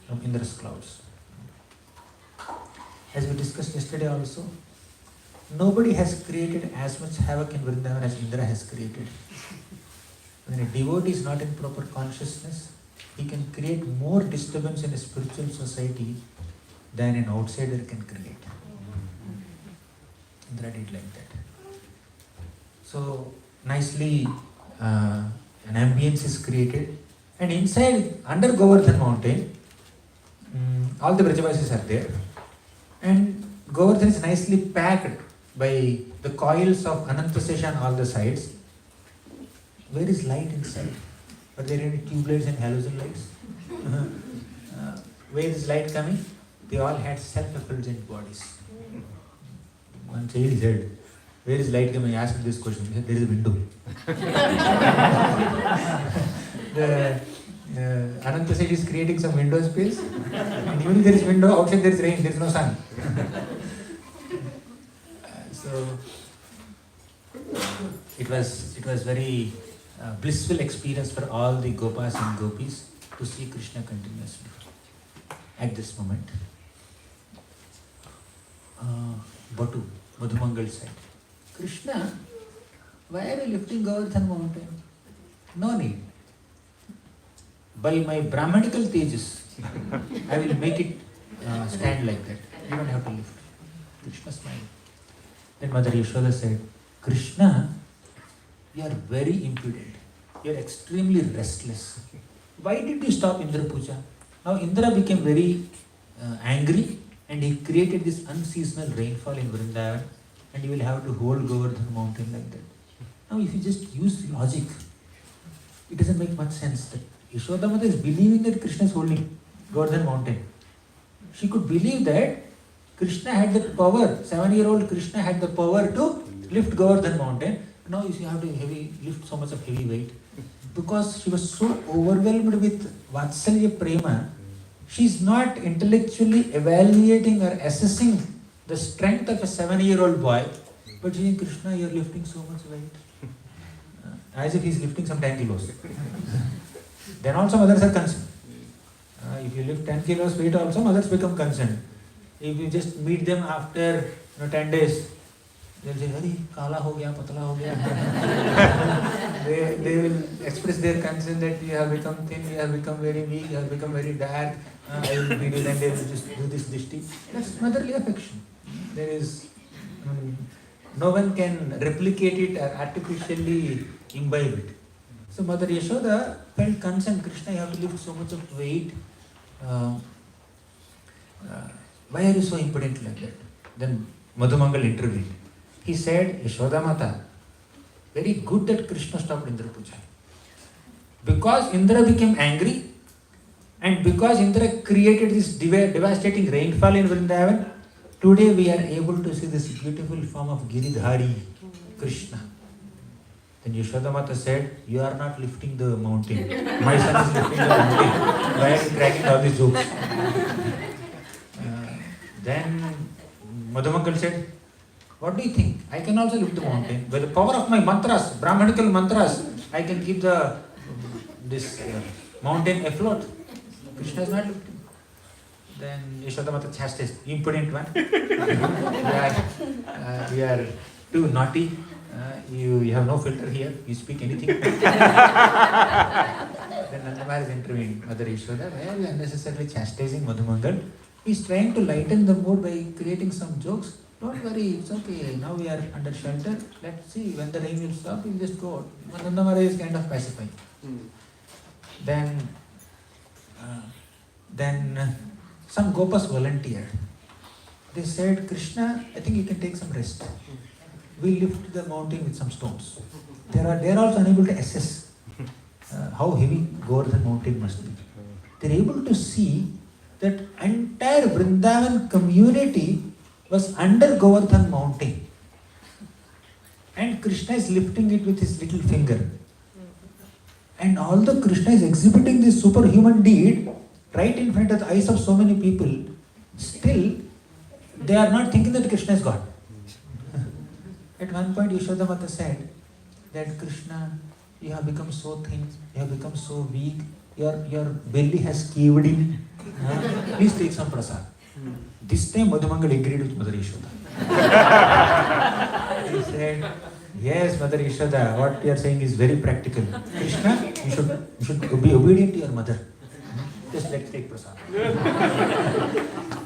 from Indra's clouds. As we discussed yesterday also, nobody has created as much havoc in Vrindavan as Indra has created. When a devotee is not in proper consciousness, he can create more disturbance in a spiritual society than an outsider can create. Indra did like that. So nicely an ambience is created, and inside, under Govardhan mountain, all the Brajavasis are there. And Govardhan is nicely packed by the coils of Anantasesha on all the sides. Where is light inside? Are there any tube lights and halogen lights? Where is light coming? They all had self-effulgent bodies. One child said, where is light coming? I asked this question. He said, there is a window. The Anantasesha is creating some window space. And even if there is window, outside there is rain, there is no sun. So it was very blissful experience for all the Gopas and Gopis to see Krishna continuously at this moment. Batu, Madhumangal said, Krishna, why are you lifting Govardhan mountain? No need. By my Brahmanical tejas, I will make it stand like that. You don't have to lift. Krishna smiled. Then Mother Yashoda said, Krishna, you are very impudent. You are extremely restless. Why did you stop Indra Puja? Now Indra became very angry and he created this unseasonal rainfall in Vrindavan and you will have to hold Govardhan mountain like that. Now if you just use logic, it doesn't make much sense that Yashoda Mother is believing that Krishna is holding Govardhan mountain. She could believe that Krishna had the power, 7-year-old Krishna had the power to lift Govardhan mountain. Now you see how to lift so much of heavy weight. Because she was so overwhelmed with Vatsalya Prema, she is not intellectually evaluating or assessing the strength of a 7-year-old boy. But she is, Krishna, you are lifting so much weight. As if he is lifting some 10 kilos. Then also mothers are concerned. If you lift 10 kilos weight also, mothers become concerned. If you just meet them after 10 days, they will say, Hari, kala ho gaya, patla ho gaya. They will express their concern that you have become thin, you have become very weak, you have become very dark. I will be and they will just do this dishti. That's motherly affection. There is, no one can replicate it or artificially imbibe it. So Mother Yashoda felt concerned, Krishna, you have to lift so much of weight. Why are you so impudent like that? Then Madhumangal intervened. He said, Yashoda Mata, very good that Krishna stopped Indra Puja. Because Indra became angry and because Indra created this devastating rainfall in Vrindavan, today we are able to see this beautiful form of Giridhari, Krishna. Then Yashoda Mata said, you are not lifting the mountain. My son is lifting the mountain. Why are you cracking all these jokes? Then Madhumangal said, what do you think? I can also lift the mountain. By the power of my mantras, Brahmanical mantras, I can keep this mountain afloat. Krishna is not lifting. Then Yashoda Mata chastised, impudent one. You are too naughty. You have no filter here. You speak anything. Then Nanda Maharaj intervened. Mother Yashoda, why are you unnecessarily chastising Madhumangal? He is trying to lighten the mood by creating some jokes. Don't worry, it's okay. Now we are under shelter. Let's see, when the rain will stop, we'll just go out. Nanda Maharaj is kind of pacifying. Then some Gopas volunteered. They said, Krishna, I think you can take some rest. We lift the mountain with some stones. They are also unable to assess how heavy Govardhan mountain must be. They are able to see that entire Vrindavan community was under Govardhan mountain. And Krishna is lifting it with his little finger. And although Krishna is exhibiting this superhuman deed right in front of the eyes of so many people, still they are not thinking that Krishna is God. At one point Yashoda Mata said that Krishna, you have become so thin, you have become so weak, your belly has caved in. Please take some prasad. This time Madhumangal agreed with Mother Yashoda. He said, yes, Mother Yashoda, what you are saying is very practical. Krishna, you should be obedient to your mother. Just let's take prasad.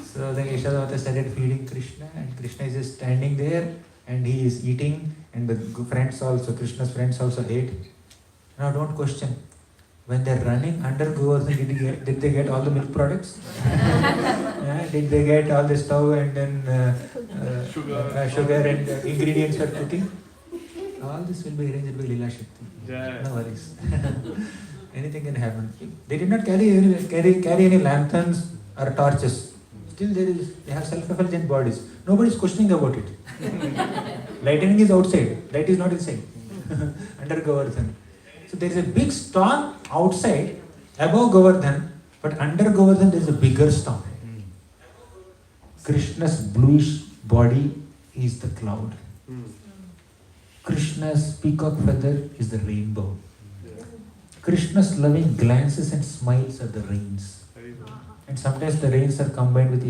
So then Yashoda Mata started feeding Krishna, and Krishna is just standing there and he is eating, and the friends also, Krishna's friends also ate. Now don't question when they're running under Govardhan, did they get all the milk products? Did they get all the stove and then sugar and ingredients for cooking? All this will be arranged by Lila Shakti. Yeah. No worries. Anything can happen. They did not carry any lanterns or torches. Still they have self-effulgent bodies. Nobody is questioning about it. Lightning is outside. Light is not inside. Under Govardhan. So there is a big storm outside, above Govardhan, but under Govardhan there is a bigger storm. Krishna's bluish body is the cloud. Krishna's peacock feather is the rainbow. Krishna's loving glances and smiles are the rains. And sometimes the rains are combined with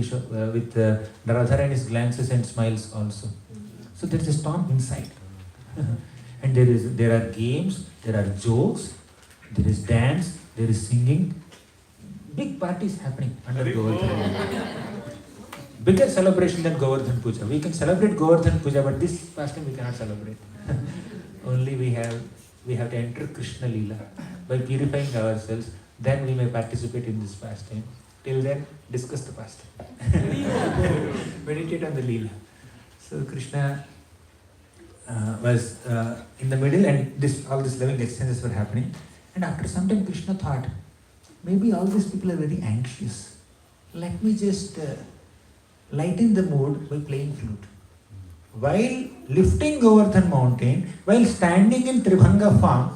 Radharani's glances and smiles also. So there is a storm inside. And there are games, there are jokes, there is dance, there is singing. Big parties happening under Govardhan. Bigger celebration than Govardhan Puja. We can celebrate Govardhan Puja, but this pastime we cannot celebrate. Only we have to enter Krishna Lila by purifying ourselves. Then we may participate in this pastime. Till then, discuss the pastime. Meditate on the Lila. So Krishna was in the middle, and all these loving exchanges were happening. And after some time, Krishna thought, maybe all these people are very anxious. Let me just lighten the mood by playing flute. While lifting Govardhan mountain, while standing in Tribhanga form,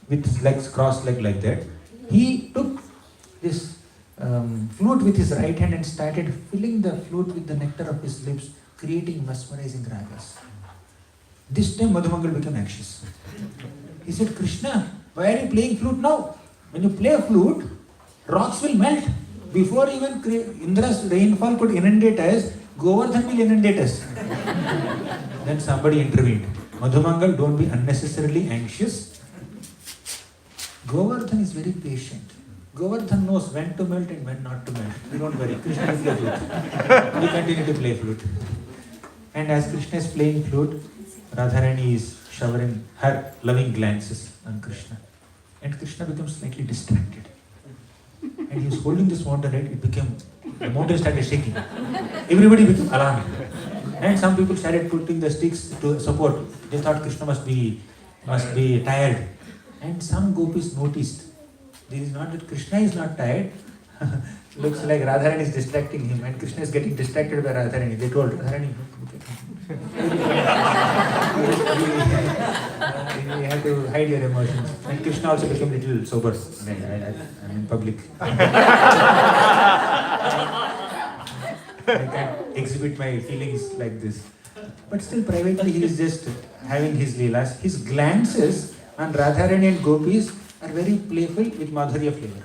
with his legs crossed like that, he took this flute with his right hand and started filling the flute with the nectar of his lips, creating mesmerizing ragas. This time Madhumangal became anxious. He said, Krishna, why are you playing flute now? When you play a flute, rocks will melt. Before even Indra's rainfall could inundate us, Govardhan will inundate us. Then somebody intervened. Madhumangal, don't be unnecessarily anxious. Govardhan is very patient. Govardhan knows when to melt and when not to melt. You don't worry, Krishna will play flute. You continue to play flute. And as Krishna is playing flute, Radharani is showering her loving glances on Krishna. And Krishna becomes slightly distracted. And he was holding this mountain, right? The mountain started shaking. Everybody became alarmed. And some people started putting the sticks to support. They thought Krishna must be tired. And some gopis noticed. This is not that Krishna is not tired. Looks like Radharani is distracting him, and Krishna is getting distracted by Radharani. They told Radharani, look at him. You have to hide your emotions. And Krishna also became a little sober. I'm in public. I can't exhibit my feelings like this. But still privately he is just having his leelas. His glances on Radharani and gopis are very playful with Madhurya flavor.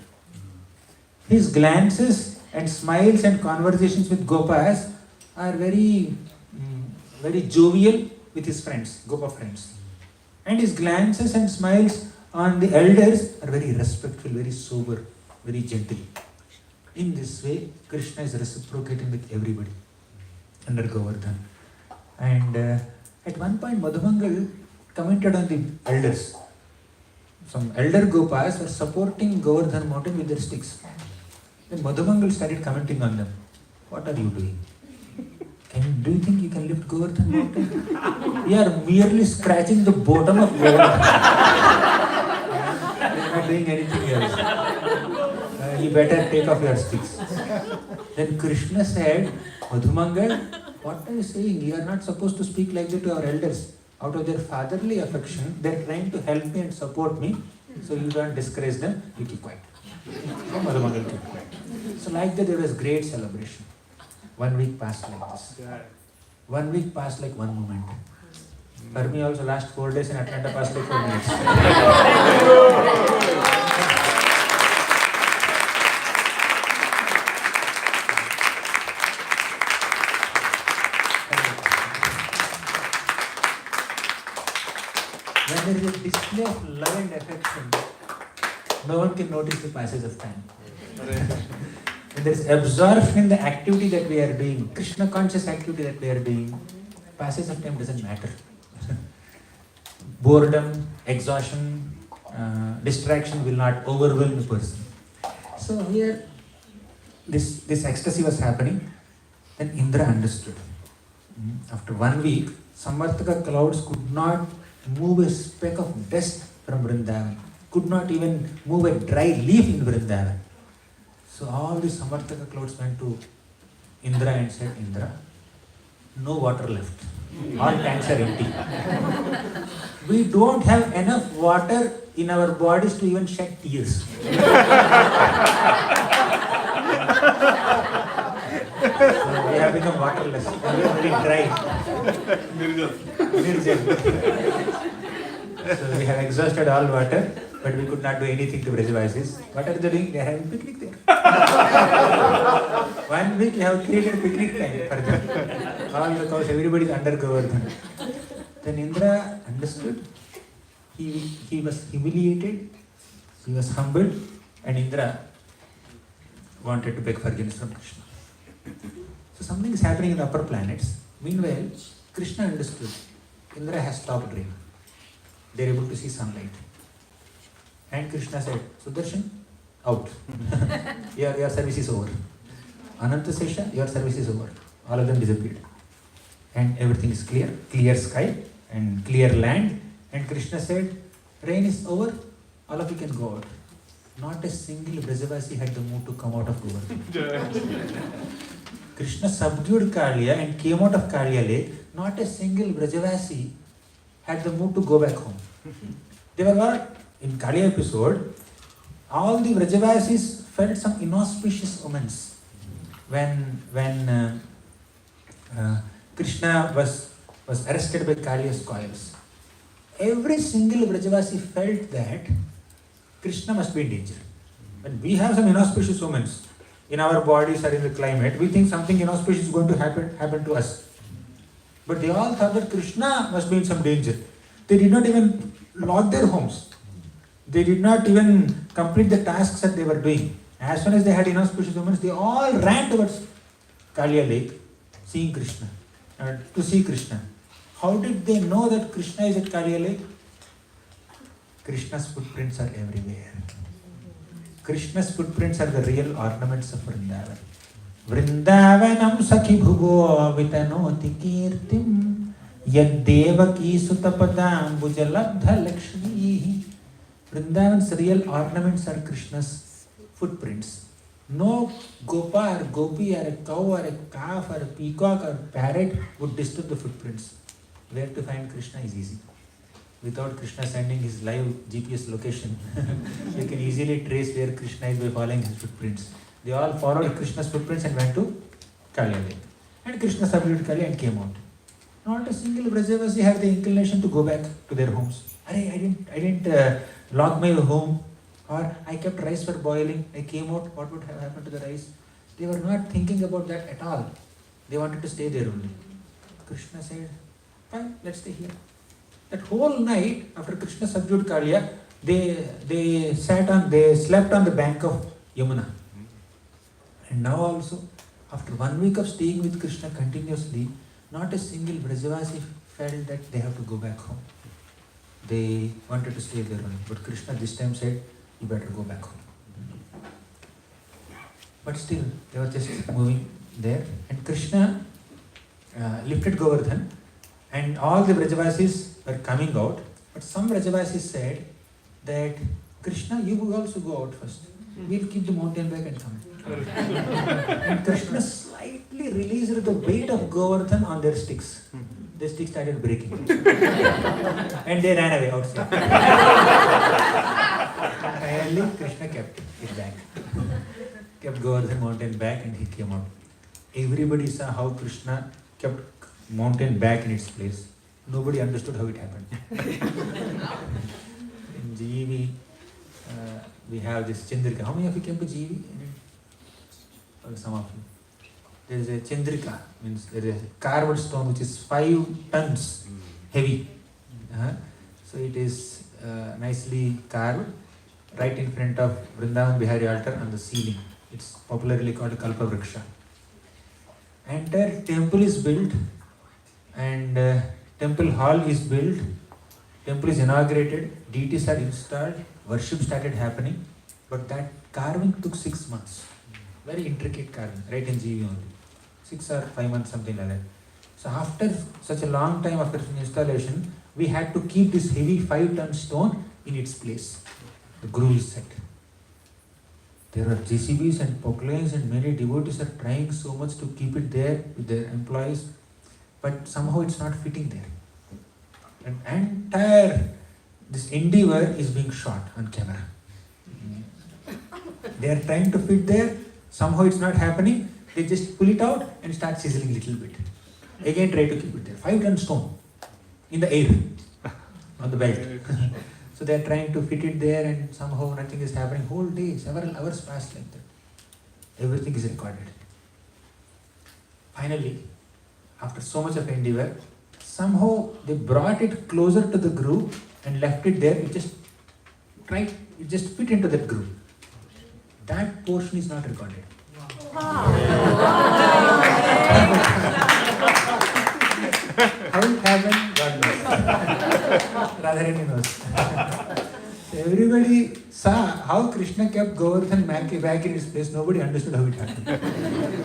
His glances and smiles and conversations with Gopas are very jovial with his friends, Gopa friends. And his glances and smiles on the elders are very respectful, very sober, very gentle. In this way, Krishna is reciprocating with everybody under Govardhan. And at one point, Madhumangal commented on the elders. Some elder Gopas were supporting Govardhan mountain with their sticks. Then Madhumangal started commenting on them. What are you doing? Do you think you can lift Govardhan mountain? You are merely scratching the bottom of Govardhan. You are not doing anything else. You better take off your sticks. Then Krishna said, Madhumangal, what are you saying? You are not supposed to speak like that to our elders. Out of their fatherly affection, they are trying to help me and support me. So you don't discourage them, you keep quiet. So Madhumangal kept quiet. So like that there was great celebration. 1 week passed like this. 1 week passed like one moment. For me also last 4 days in Atlanta passed like 4 minutes. When there is a display of love and affection, no one can notice the passage of time. When there is absorption in the activity that we are doing, Krishna conscious activity that we are doing, passage of time doesn't matter. Boredom, exhaustion, distraction will not overwhelm the person. So here, this ecstasy was happening. Then Indra understood. After 1 week, Samartaka clouds could not move a speck of dust from Vrindavan, could not even move a dry leaf in Vrindavan. So all the Samartaka clouds went to Indra and said, Indra, no water left. All tanks are empty. We don't have enough water in our bodies to even shed tears. So we have become waterless. We are very dry. Nirjal. So we have exhausted all water, but we could not do anything to Brajavasis. What are they doing? They are having picnic there. 1 week we have created picnic time for them. All the cows, everybody is under Govardhan. Then Indra understood. He was humiliated, he was humbled, and Indra wanted to beg forgiveness from Krishna. So something is happening in the upper planets. Meanwhile, Krishna understood. Indra has stopped dreaming. They are able to see sunlight. And Krishna said, Sudarshan, out. Your service is over. Anantasesha, your service is over. All of them disappeared. And everything is clear. Clear sky and clear land. And Krishna said, rain is over. All of you can go out. Not a single Brajavasi had the mood to come out of Govardhan. Krishna subdued Kaliya and came out of Kaliya lake. Not a single Brajavasi had the mood to go back home. They were all, in Kaliya episode, all the Brajavasis felt some inauspicious omens. When Krishna was arrested by Kaliya's coils. Every single Brajavasi felt that Krishna must be in danger. When we have some inauspicious omens in our bodies or in the climate, we think something inauspicious is going to happen to us. But they all thought that Krishna must be in some danger. They did not even lock their homes. They did not even complete the tasks that they were doing. As soon as they had inauspicious omens, they all ran towards Kaliya lake, to see Krishna. How did they know that Krishna is at Kaliya lake? Krishna's footprints are everywhere. Krishna's footprints are the real ornaments of Vrindavan. Vrindavanam sakhi bhugo vitanoti kirtim yaddevaki sutapadam bujalabdha lakshmi. Vrindavan's real ornaments are Krishna's footprints. No gopa or gopi or a cow or a calf or a peacock or parrot would disturb the footprints. Where to find Krishna is easy. Without Krishna sending his live GPS location, you can easily trace where Krishna is by following his footprints. They all followed Krishna's footprints and went to Kaliya lake. And Krishna subdued Kaliya and came out. Not a single Brajavasi had the inclination to go back to their homes. I didn't lock my home, or I kept rice for boiling. I came out. What would have happened to the rice? They were not thinking about that at all. They wanted to stay there only. Krishna said, fine, let's stay here. That whole night, after Krishna subdued Kaliya, they slept on the bank of Yamuna. And now also, after 1 week of staying with Krishna continuously, not a single Brajavasi felt that they have to go back home. They wanted to stay there only. But Krishna this time said, you better go back home. But still, they were just moving there. And Krishna lifted Govardhan. And all the Brajavasis were coming out. But some Brajavasis said that, Krishna, you will also go out first. We'll keep the mountain back and come. And Krishna slightly released the weight of Govardhan on their sticks. The sticks started breaking. And they ran away outside. Finally, Krishna kept it back. Kept Govardhan mountain back and he came out. Everybody saw how Krishna kept mountain back in its place. Nobody understood how it happened. In GV, we have this Chandrika. How many of you came to GV? Or some of you? There is a Chandrika, means there is a carved stone which is 5 tons heavy. So it is nicely carved right in front of Vrindavan Bihari altar on the ceiling. It's popularly called Kalpa Vriksha. Entire temple is built and temple hall is built Temple is inaugurated, deities are installed, worship started happening, but that carving took 6 months. Very intricate carving, right in GV only. 6 or 5 months, something like that. So after such a long time after installation, we had to keep this heavy 5-ton stone in its place. The guru is set. There are JCBs and poclains and many devotees are trying so much to keep it there with their employees, but somehow it's not fitting there. An entire this endeavor is being shot on camera. They are trying to fit there, somehow it's not happening, they just pull it out and start sizzling a little bit. Again try to keep it there. 5-ton stone in the air on the belt. So they are trying to fit it there and somehow nothing is happening. Whole day, several hours passed like that. Everything is recorded. Finally, after so much of endeavor, somehow they brought it closer to the groove and left it there. It just fit into that groove. That portion is not recorded. How it happened, God knows. Radharani knows. Everybody saw how Krishna kept Govardhan back in his place. Nobody understood how it happened.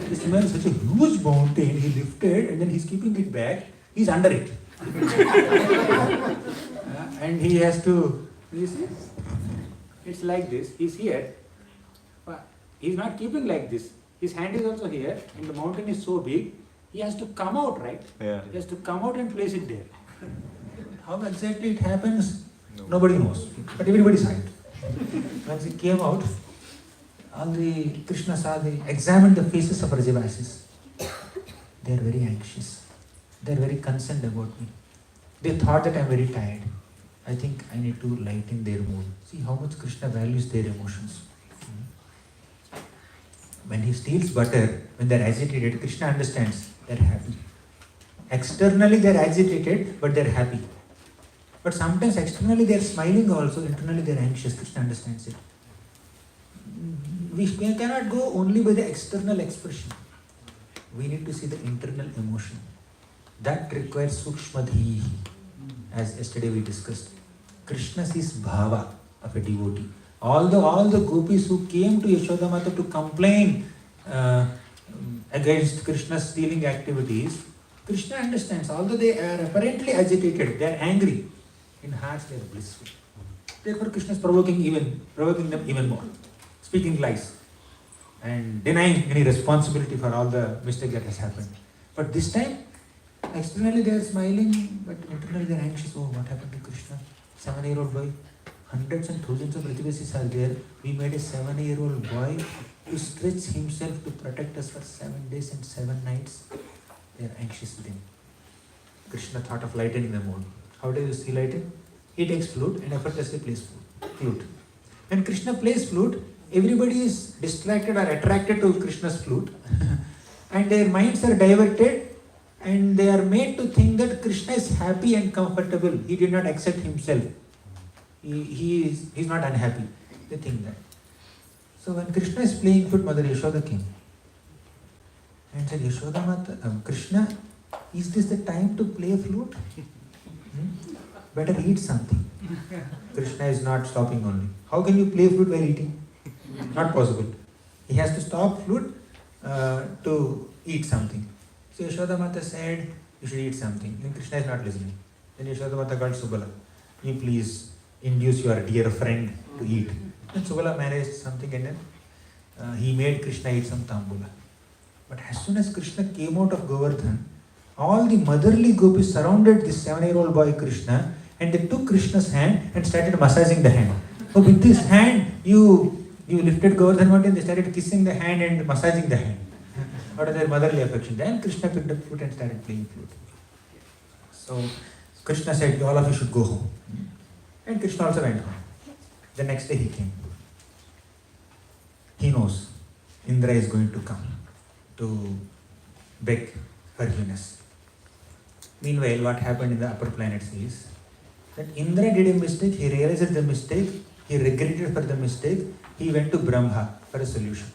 This man is such a huge mountain, he lifted and then he's keeping it back. He's under it. And he has to, you see, it's like this. He's here. But he's not keeping like this. His hand is also here and the mountain is so big. He has to come out, right? Yeah. He has to come out and place it there. How exactly it happens, nobody knows. But everybody saw it. Once he came out, all the Krishna saw, they examined the faces of Rajavasis. They are very anxious. They are very concerned about me. They thought that I am very tired. I think I need to lighten their mood. See how much Krishna values their emotions. When he steals butter, when they are agitated, Krishna understands they are happy. Externally they are agitated, but they are happy. But sometimes externally they are smiling also, internally they are anxious. Krishna understands it. We cannot go only by the external expression. We need to see the internal emotion. That requires sukshmadhi, as yesterday we discussed. Krishna sees bhava of a devotee. All the gopis who came to Yashoda Mata to complain against Krishna's stealing activities, Krishna understands. Although they are apparently agitated, they are angry. In hearts they are blissful. Therefore Krishna is provoking them even more. Speaking lies and denying any responsibility for all the mistake that has happened. But this time, externally they are smiling, but internally they are anxious. Oh, what happened to Krishna? 7-year-old boy. Hundreds and thousands of Rajavasis are there. We made a 7-year-old boy to stretch himself to protect us for 7 days and 7 nights. They are anxious with him. Krishna thought of lightening the mood. How does he lighten? He takes flute and effortlessly plays flute. When Krishna plays flute, everybody is distracted or attracted to Krishna's flute and their minds are diverted and they are made to think that Krishna is happy and comfortable. He did not accept himself. He is not unhappy. They think that. So when Krishna is playing flute, Mother Yashoda came and said, Yashoda Mata, Krishna, is this the time to play flute? Better eat something. Krishna is not stopping only. How can you play flute while eating? Not possible. He has to stop flute to eat something. So Yashoda Mata said, you should eat something. Then Krishna is not listening. Then Yashoda Mata called Subala. You please induce your dear friend to eat. Then Subala managed something and then he made Krishna eat some tambula. But as soon as Krishna came out of Govardhan, all the motherly gopis surrounded this 7-year-old boy Krishna and they took Krishna's hand and started massaging the hand. So with this hand, you lifted Govardhan mountain, they started kissing the hand and massaging the hand. Out of their motherly affection. Then Krishna picked up flute and started playing flute. So Krishna said, all of you should go home. And Krishna also went home. The next day he came. He knows Indra is going to come to beg forgiveness. Meanwhile, what happened in the upper planets is that Indra did a mistake, he realized the mistake, he regretted for the mistake, he went to Brahma for a solution.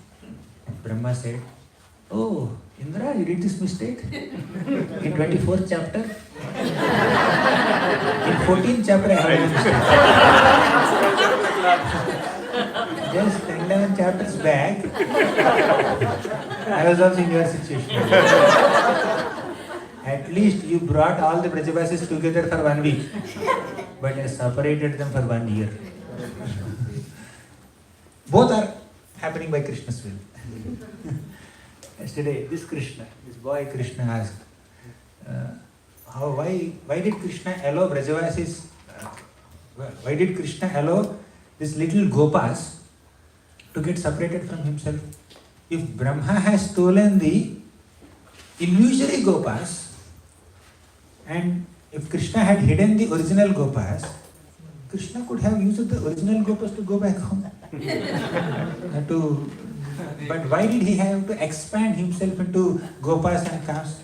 Brahma said, oh, Indra, you did this mistake in 24th chapter. In 14th chapter, I have a mistake. Just 11 chapters back, I was also in your situation. At least you brought all the Brajabasis together for 1 week, but I separated them for 1 year. Both are happening by Krishna's will. Yesterday, this boy Krishna asked, why did Krishna allow Brajavasis, why did Krishna allow this little Gopas to get separated from himself? If Brahma has stolen the illusory Gopas, and if Krishna had hidden the original Gopas, Krishna could have used the original Gopas to go back home. But why did he have to expand himself into Gopas and calves?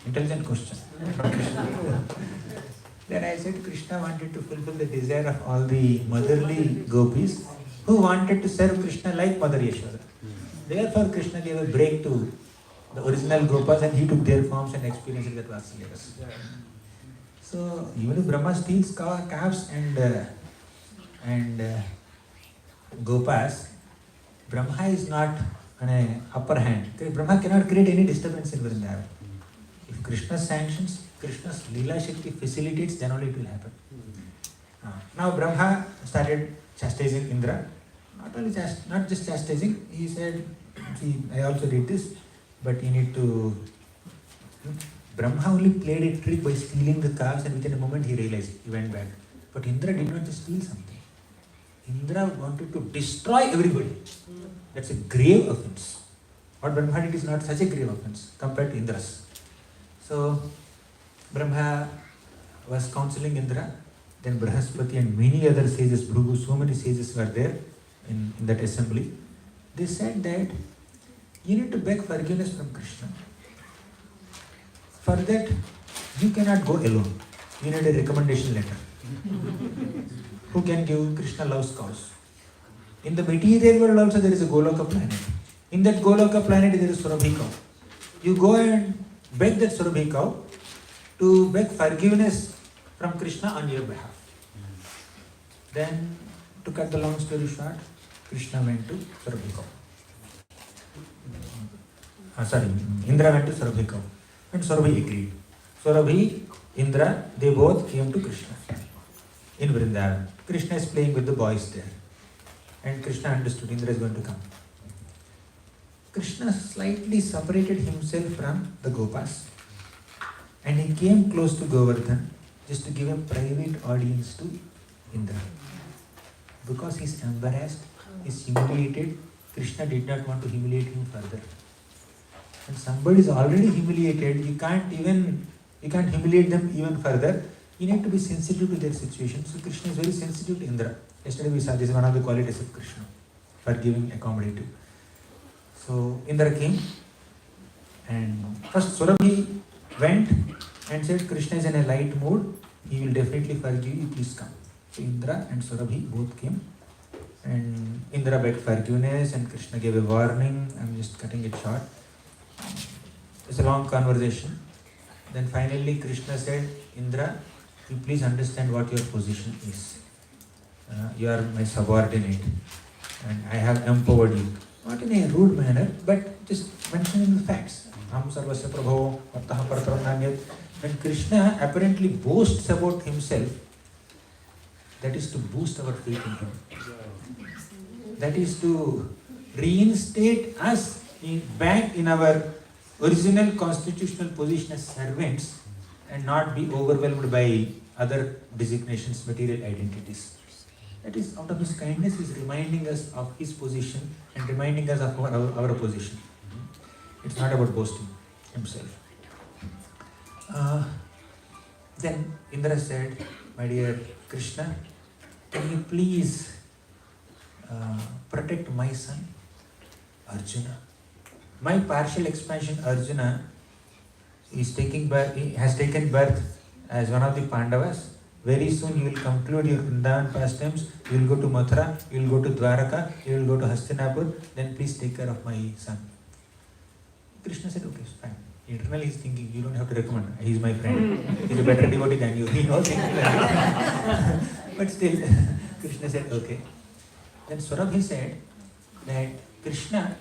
Intelligent question. Then I said Krishna wanted to fulfill the desire of all the motherly gopis who wanted to serve Krishna like Mother Yashoda. Therefore Krishna gave a break to the original Gopas and he took their forms and experienced that Vasudeva's. So even if Brahma steals calves and Gopas, Brahma is not on an upper hand. Brahma cannot create any disturbance in Vrindavan. If Krishna sanctions, Krishna's Lila Shakti facilitates, then only it will happen. Now Brahma started chastising Indra. Not just chastising, he said, see, I also did this, but you need to... Brahma only played a trick by stealing the calves, and within a moment he realized, he went back. But Indra did not just steal something. Indra wanted to destroy everybody. That's a grave offense. What Brahma did is not such a grave offense compared to Indra's. So Brahma was counseling Indra, then Brahaspati and many other sages, Bhrigu, so many sages were there in that assembly. They said that you need to beg forgiveness from Krishna. For that, you cannot go alone. You need a recommendation letter. Who can give? Krishna loves cows. In the material world also there is a Goloka planet. In that Goloka planet there is Surabhi cow. You go and beg that Surabhi cow to beg forgiveness from Krishna on your behalf. Then, to cut the long story short, Krishna went to Surabhi cow. Indra went to Surabhi cow. And Surabhi agreed. Surabhi, Indra, they both came to Krishna in Vrindavan. Krishna is playing with the boys there. And Krishna understood Indra is going to come. Krishna slightly separated himself from the Gopas and he came close to Govardhan just to give a private audience to Indra. Because he is embarrassed, he is humiliated, Krishna did not want to humiliate him further. When somebody is already humiliated, you can't humiliate them even further. You need to be sensitive to their situation. So Krishna is very sensitive to Indra. Yesterday we saw this is one of the qualities of Krishna, forgiving, accommodative. So Indra came and first Surabhi went and said Krishna is in a light mood, he will definitely forgive you, please come. So Indra and Surabhi both came and Indra begged forgiveness and Krishna gave a warning. I'm just cutting it short. It's a long conversation. Then finally Krishna said, Indra, you please understand what your position is. You are my subordinate and I have empowered you. Not in a rude manner, but just mentioning the facts. When Krishna apparently boasts about himself, that is to boost our faith in him. That is to reinstate us back in our original constitutional position as servants and not be overwhelmed by other designations, material identities. That is, out of his kindness, he is reminding us of his position and reminding us of our position. It's not about boasting himself. Then Indra said, my dear Krishna, can you please protect my son, Arjuna? My partial expansion, Arjuna, has taken birth as one of the Pandavas. Very soon you will conclude your Vrindavan pastimes, you will go to Mathura, you will go to Dwaraka, you will go to Hastinapur, then please take care of my son. Krishna said, okay, fine. Internally he's thinking, you don't have to recommend. He's my friend. He's a better devotee than you. He knows things like that. But still, Krishna said, okay. Then Swarabhi said that Krishna,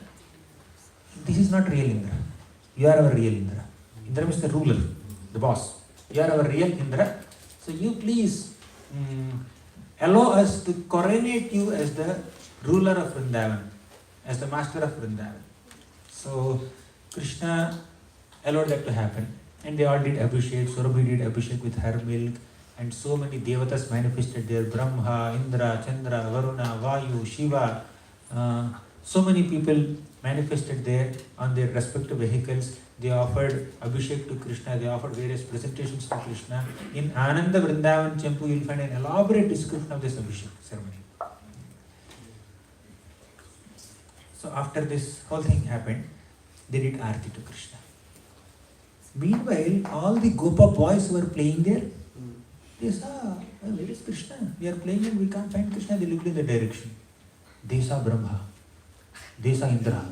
this is not real Indra. You are our real Indra. Indra means the ruler, the boss. You are our real Indra. So you please allow us to coronate you as the ruler of Vrindavan, as the master of Vrindavan. So Krishna allowed that to happen. And they all did Abhishek. Surabhi did Abhishek with her milk. And so many devatas manifested there. Brahma, Indra, Chandra, Varuna, Vayu, Shiva. So many people manifested there on their respective vehicles. They offered Abhishek to Krishna. They offered various presentations to Krishna. In Ananda Vrindavan Champu, you will find an elaborate description of this Abhishek ceremony. So after this whole thing happened, they did Aarti to Krishna. Meanwhile, all the Gopa boys who were playing there, they saw, where is Krishna? We are playing and we can't find Krishna. They looked in the direction. They saw Brahma. They saw Indra.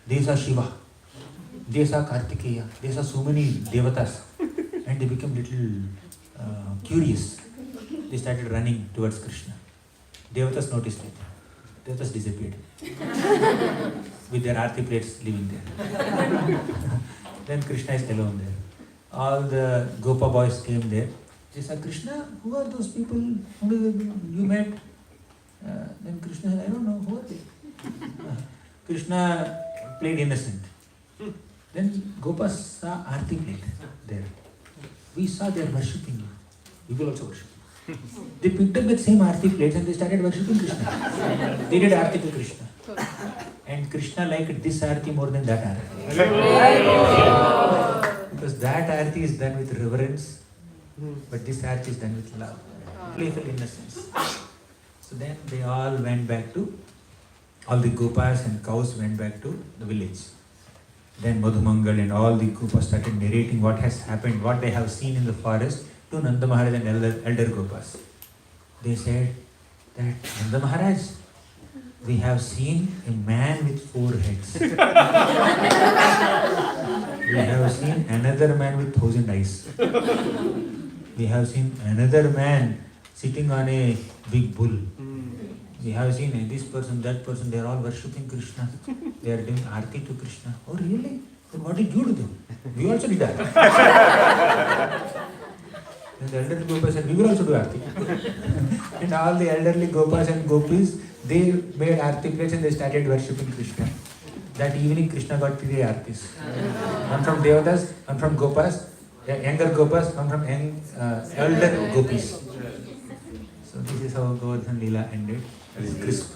They saw Shiva. They saw Kartikeya. They saw so many devatas. And they became little curious. They started running towards Krishna. Devatas noticed it. Devatas disappeared. With their Aarti plates living there. Then Krishna is alone there. All the Gopa boys came there. They said, Krishna, who are those people whom you met? Then Krishna said, I don't know, who are they? Krishna played innocent. Then Gopas saw Aarti plate there. We saw they are worshipping you. We will also worship you. They picked up that same Aarti plates and they started worshipping Krishna. They did Aarti to Krishna. And Krishna liked this Aarti more than that Aarti. Because that Aarti is done with reverence, but this Aarti is done with love, playful innocence. So then they all went back to, all the Gopas and cows went back to the village. Then Madhumangal and all the Gopas started narrating what has happened, what they have seen in the forest to Nanda Maharaj and elder Gopas. They said that, Nanda Maharaj, we have seen a man with 4 heads. We have seen another man with 1,000 eyes. We have seen another man sitting on a big bull. We have seen this person, that person, they are all worshipping Krishna. They are doing Aarti to Krishna. Oh really? Then what did you do then? We also did Aarti. Then the elderly Gopas said, we will also do Aarti. And all the elderly Gopas and Gopis, they made Aarti plates and they started worshipping Krishna. That evening Krishna got 3 Aartis. One from Devatas, one from Gopas, younger Gopas, one from elder Gopis. So this is how Govardhan Lila ended. Crisp.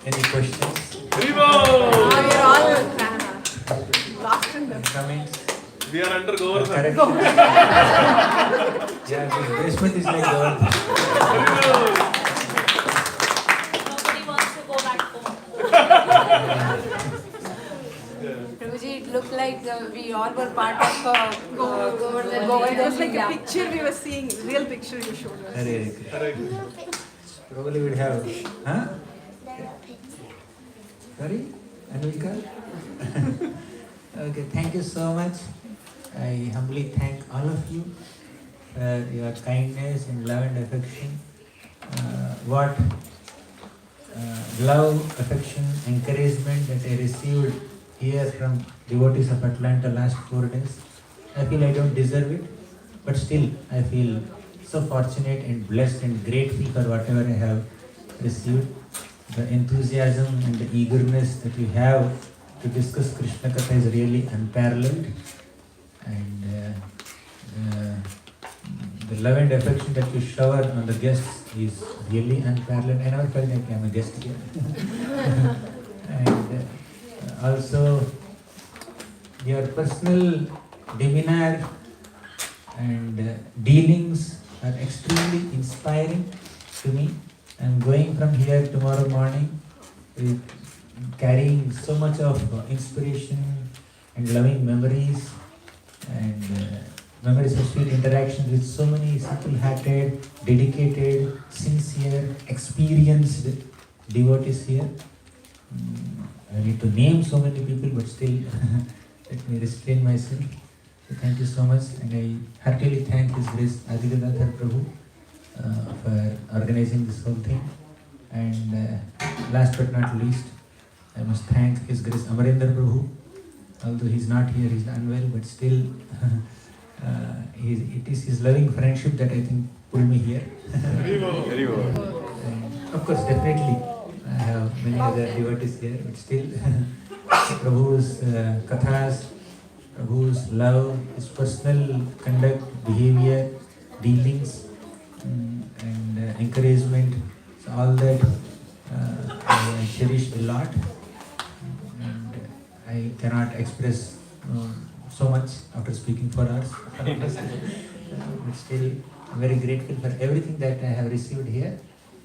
Any questions? We are all lost in them. Comments? We are under Govardhan. Yeah, the basement is like Govardhan. Nobody wants to go back home. Prabhuji, it looked like we all were part of Govardhan. It was like a picture we were seeing, real picture you showed us. Hare Probably we'd have. Huh? Sorry? Anvika? Okay, thank you so much. I humbly thank all of you for your kindness and love and affection. What love, affection, encouragement that I received here from devotees of Atlanta last 4 days. I feel I don't deserve it, but still I feel so fortunate and blessed and grateful for whatever I have received. The enthusiasm and the eagerness that you have to discuss Krishna Katha is really unparalleled, and the love and affection that you shower on the guests is really unparalleled. I never felt like I'm a guest here. And also Your personal demeanor and dealings are extremely inspiring to me. I'm going from here tomorrow morning with carrying so much of inspiration and loving memories and memories of sweet interactions with so many simple-hearted, dedicated, sincere, experienced devotees here. I need to name so many people, but still let me restrain myself. So thank you so much, and I heartily thank His Grace Adigadadhar Prabhu for organizing this whole thing. And last but not least, I must thank His Grace Amarendra Prabhu. Although he is not here, he is unwell, but still it is his loving friendship that I think pulled me here. Very well. And of course, definitely, I have many other devotees here, but still, Prabhu's kathas, Prabhu's love, his personal conduct, behavior, dealings, and encouragement, so all that I cherish a lot. And I cannot express so much after speaking for hours. But still, I'm very grateful for everything that I have received here.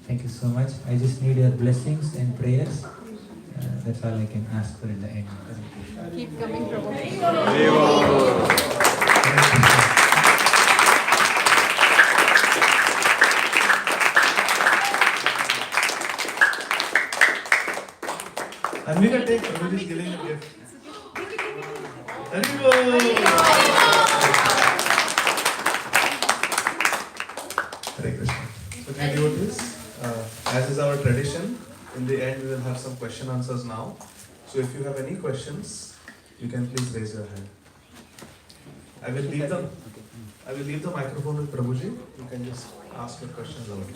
Thank you so much. I just need your blessings and prayers. That's all I can ask for in the end. Keep coming, Prabhu. I'm going to take Prabhuji's giving a gift. Very well. Hare Krishna. So, dear devotees, as is our tradition, in the end we will have some question answers now. So, if you have any questions, you can please raise your hand. I will leave the microphone with Prabhuji. You can just ask your questions loudly.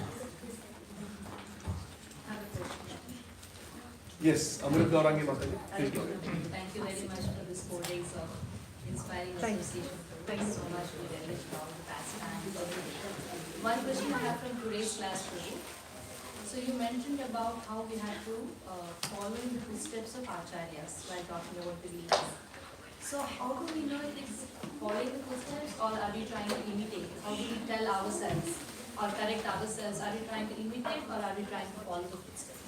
Yes, Amrit Gauranga Mataji. Please go ahead. Thank you very much for this 4 days of inspiring Thanks. association. Thank you so much for enriched all the past times. One question I have from today's class, Prabhu. So you mentioned about how we have to follow in the footsteps of acharyas while talking about the Lila. So how do we know if it's following the footsteps or are we trying to imitate? How do we tell ourselves or correct ourselves? Are we trying to imitate or are we trying to follow the footsteps?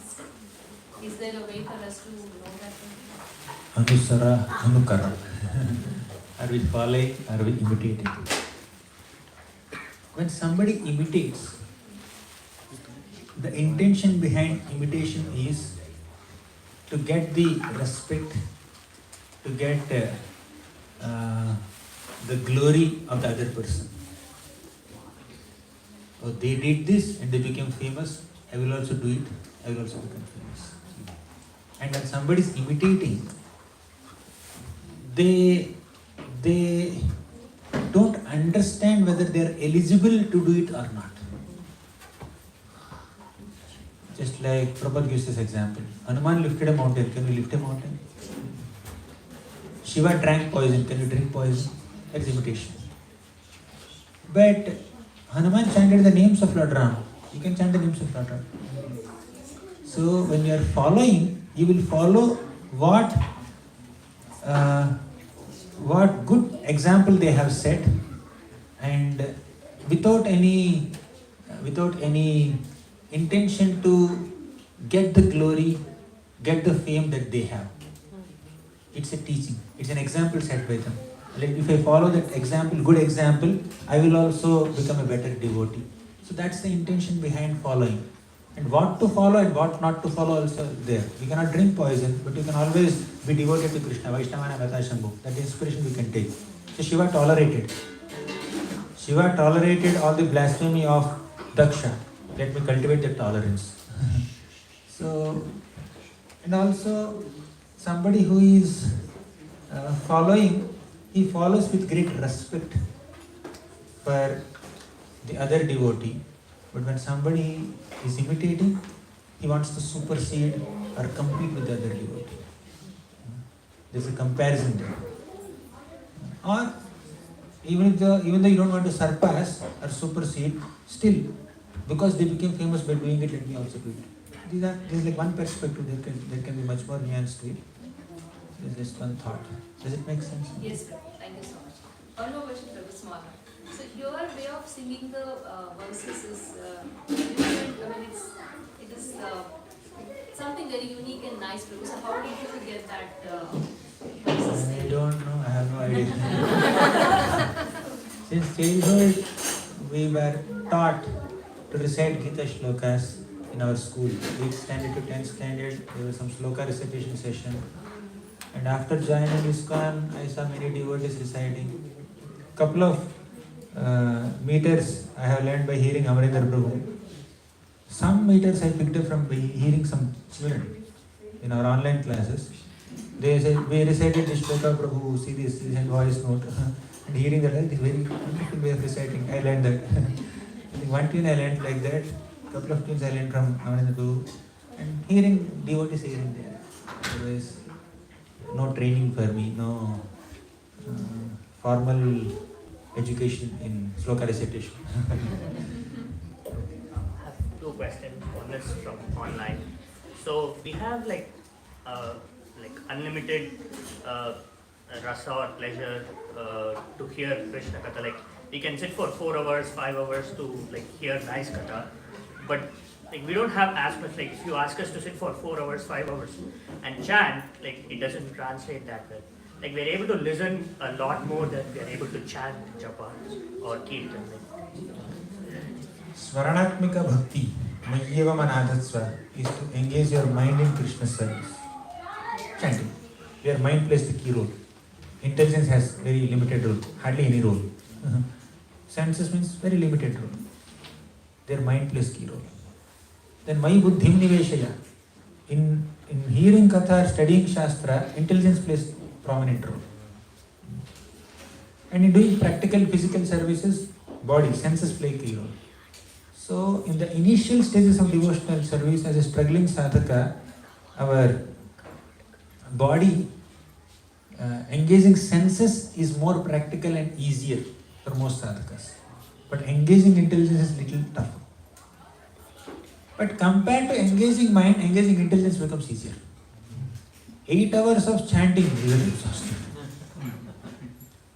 Is there a way for us to know that? Anusara, Anukara. Are we following? Are we imitating? When somebody imitates, the intention behind imitation is to get the respect, to get the glory of the other person. Oh, they did this and they became famous, I will also do it, I will also become famous. And when somebody is imitating, they don't understand whether they are eligible to do it or not. Just like Prabhupada gives this example. Hanuman lifted a mountain. Can you lift a mountain? Shiva drank poison. Can you drink poison? That is imitation. But Hanuman chanted the names of Lord Ram. You can chant the names of Lord Ram. So when you are following, you will follow what good example they have set, and without any intention to get the glory, get the fame that they have. It's a teaching. It's an example set by them. Like if I follow that example, good example, I will also become a better devotee. So that's the intention behind following. And what to follow and what not to follow also there. We cannot drink poison, but you can always be devoted to Krishna. Vaishnavana Gata Shambhu. That inspiration we can take. So Shiva tolerated. Shiva tolerated all the blasphemy of Daksha. Let me cultivate that tolerance. So, and also somebody who is following, he follows with great respect for the other devotee. But when somebody is imitating, he wants to supersede or compete with the other devotee. There's a comparison there. Or even though you don't want to surpass or supersede, still, because they became famous by doing it, let me also do it. This is like one perspective. There can be much more nuance to it. It's just one thought. Does it make sense? Yes, Prabhu. Thank you so much. One more question, Prabhu, small one. So your way of singing the verses is different. I mean, it is something very unique and nice, Prabhu. So how did you get that verses? I don't know. I have no idea. Since childhood, we were taught to recite Gita shlokas in our school. 8th standard to 10th standard, there was some shloka recitation session. And after joining ISKCON, I saw many devotees reciting. Couple of meters I have learned by hearing Amarendra Prabhu. Some meters I picked up from hearing some children in our online classes. They said, we recited this shloka, Prabhu, see this, and voice note. And hearing that, it's very wonderful way of reciting. I learned that. I think one tune I learned like that. Couple of tunes I learned from Amarendra Prabhu. And hearing devotees hearing there. Otherwise, no training for me, no formal education in sloka recitation. I have two questions. One is from online. So we have like unlimited rasa or pleasure to hear Krishna Katha. Like we can sit for 4 hours, 5 hours to like hear nice Katha, but like we don't have as much. Like if you ask us to sit for 4 hours, 5 hours and chant, like it doesn't translate that well. Like we're able to listen a lot more than we are able to chant japas or kirtan. Svaranatmika bhakti, Mayyevam Anadhatsva, is to engage your mind in Krishna's service. Chanting. Your mind plays the key role. Intelligence has very limited role, hardly any role. Senses means very limited role. Their mind plays key role. Then Mai Buddhim Niveshaya. In hearing Katha or studying Shastra, intelligence plays prominent role. And in doing practical physical services, body, senses play key role. So in the initial stages of devotional service, as a struggling sadhaka, our body engaging senses is more practical and easier for most sadhakas. But engaging intelligence is little tougher. But compared to engaging mind, engaging intelligence becomes easier. 8 hours of chanting is very exhausting.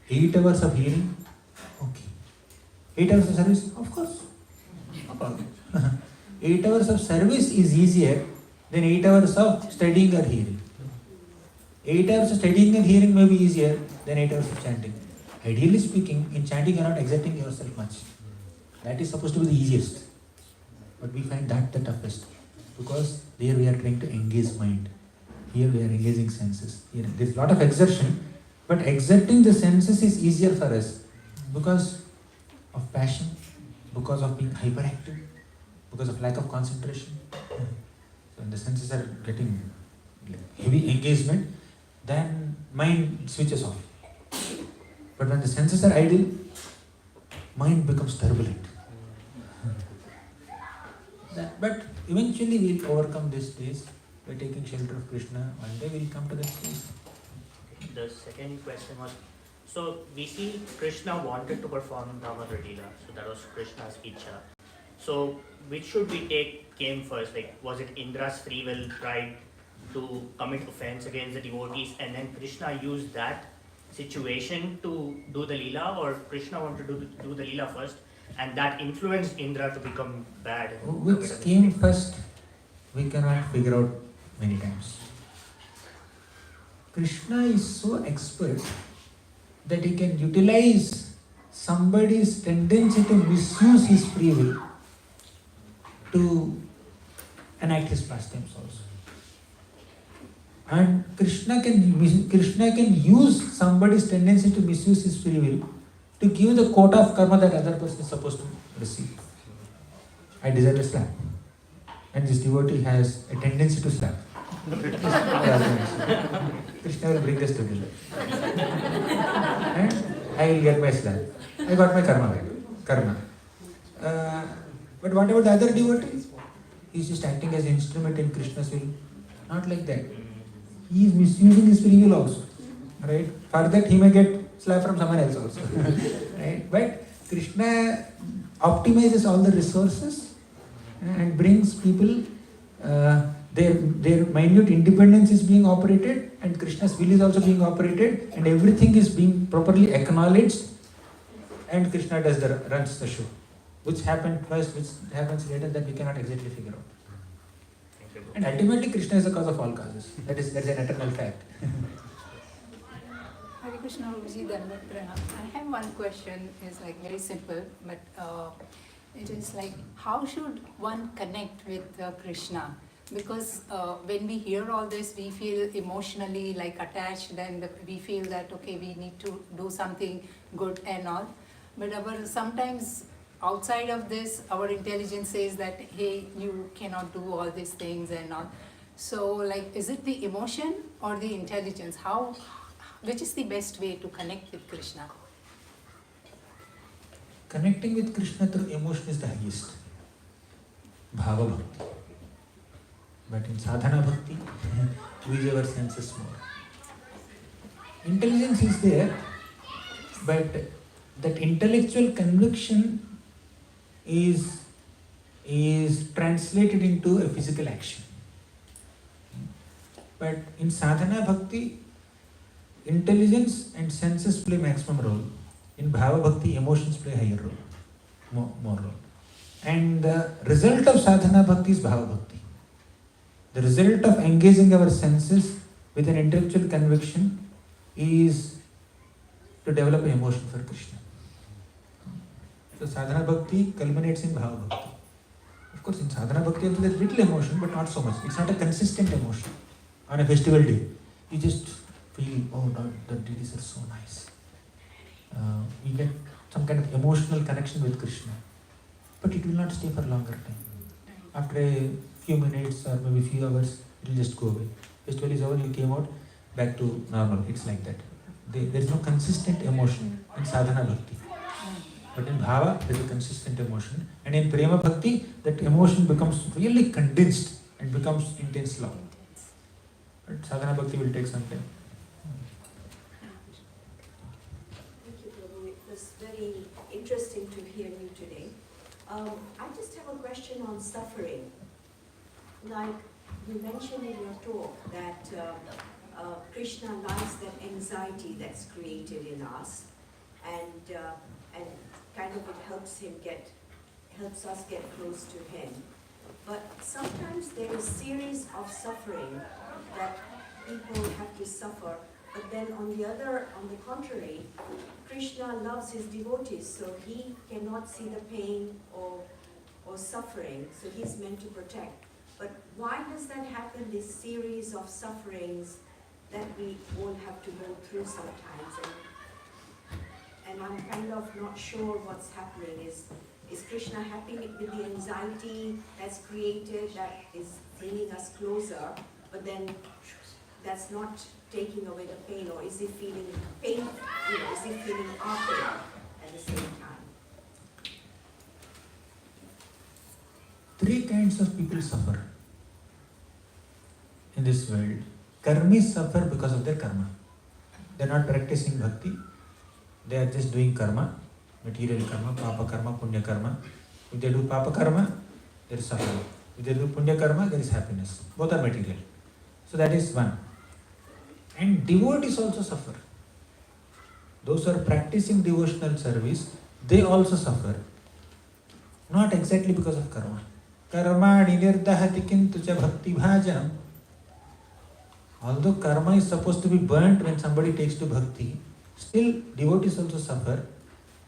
8 hours of hearing, okay. 8 hours of service, of course. 8 hours of service is easier than 8 hours of studying or hearing. 8 hours of studying and hearing may be easier than 8 hours of chanting. Ideally speaking, in chanting you are not exerting yourself much. That is supposed to be the easiest. But we find that the toughest. Because there we are trying to engage mind. Here we are engaging senses. Here there is a lot of exertion, but exerting the senses is easier for us because of passion, because of being hyperactive, because of lack of concentration. So when the senses are getting heavy engagement, then mind switches off. But when the senses are idle, mind becomes turbulent. But eventually we will overcome this stage by taking shelter of Krishna. One day we will come to that stage. The second question was, so we see Krishna wanted to perform Damodar Lila, so that was Krishna's Icha. So which should we take came first? Like was it Indra's free will pride to commit offense against the devotees and then Krishna used that situation to do the Lila, or Krishna wanted to do the Lila first and that influenced Indra to become bad? Which came first, we cannot figure out many times. Krishna is so expert that he can utilize somebody's tendency to misuse his free will to enact his pastimes also. And Krishna can use somebody's tendency to misuse his free will to give the quota of karma that other person is supposed to receive. I deserve a slap. And this devotee has a tendency to slap. Krishna will bring us together. And I will get my slap. I got my karma back. But what about the other devotee? He is just acting as an instrument in Krishna's will. Not like that. He is misusing his free will also. Right? For that he may get slap from someone else also. Right? But Krishna optimizes all the resources and brings people their minute independence is being operated, and Krishna's will is also being operated, and everything is being properly acknowledged, and Krishna runs the show. Which happened first, which happens later, that we cannot exactly figure out. Thank you. And ultimately, Krishna is the cause of all causes. That's an eternal fact. Hare Krishna, Guruji, Dandavat Pranam. I have one question, it's like very simple, but it is like, how should one connect with Krishna? Because when we hear all this, we feel emotionally like attached, and we feel that, okay, we need to do something good and all. But sometimes outside of this, our intelligence says that, hey, you cannot do all these things and all. So like, is it the emotion or the intelligence? Which is the best way to connect with Krishna? Connecting with Krishna through emotion is the highest. Bhava Bhakti. But in sadhana bhakti, we use our senses more. Intelligence is there, but that intellectual conviction is translated into a physical action. But in sadhana bhakti, intelligence and senses play maximum role. In bhava bhakti, emotions play higher role, more role. And the result of sadhana bhakti is bhava bhakti. The result of engaging our senses with an intellectual conviction is to develop an emotion for Krishna. So sadhana bhakti culminates in bhava bhakti. Of course, in sadhana bhakti there is little emotion, but not so much. It's not a consistent emotion. On a festival day, you just feel, oh, the deities are so nice. You get some kind of emotional connection with Krishna, but it will not stay for a longer time. After a few minutes or maybe few hours, it will just go away. Festival is over, you came out, back to normal. It's like that. There is no consistent emotion in sadhana bhakti. But in bhava, there is a consistent emotion. And in prema bhakti, that emotion becomes really condensed and becomes intense love. But sadhana bhakti will take some time. Thank you, Prabhu. It was very interesting to hear you today. I just have a question on suffering. Like you mentioned in your talk that Krishna likes that anxiety that's created in us, and kind of it helps us get close to Him. But sometimes there is series of suffering that people have to suffer. But then on the contrary, Krishna loves his devotees, so he cannot see the pain or suffering, so he's meant to protect. But why does that happen, this series of sufferings that we all have to go through sometimes? And I'm kind of not sure what's happening. Is Krishna happy with the anxiety that's created, that is bringing us closer, but then that's not taking away the pain, or is he feeling pain, is he feeling our pain at the same time? Three kinds of people suffer in this world. Karmis suffer because of their karma. They are not practicing bhakti. They are just doing karma, material karma, papa karma, punya karma. If they do papa karma, there is suffering. If they do punya karma, there is happiness. Both are material. So that is one. And devotees also suffer. Those who are practicing devotional service, they also suffer. Not exactly because of karma. Karma nirdahati kintu cha bhakti bhajanam. Although karma is supposed to be burnt when somebody takes to bhakti, still devotees also suffer.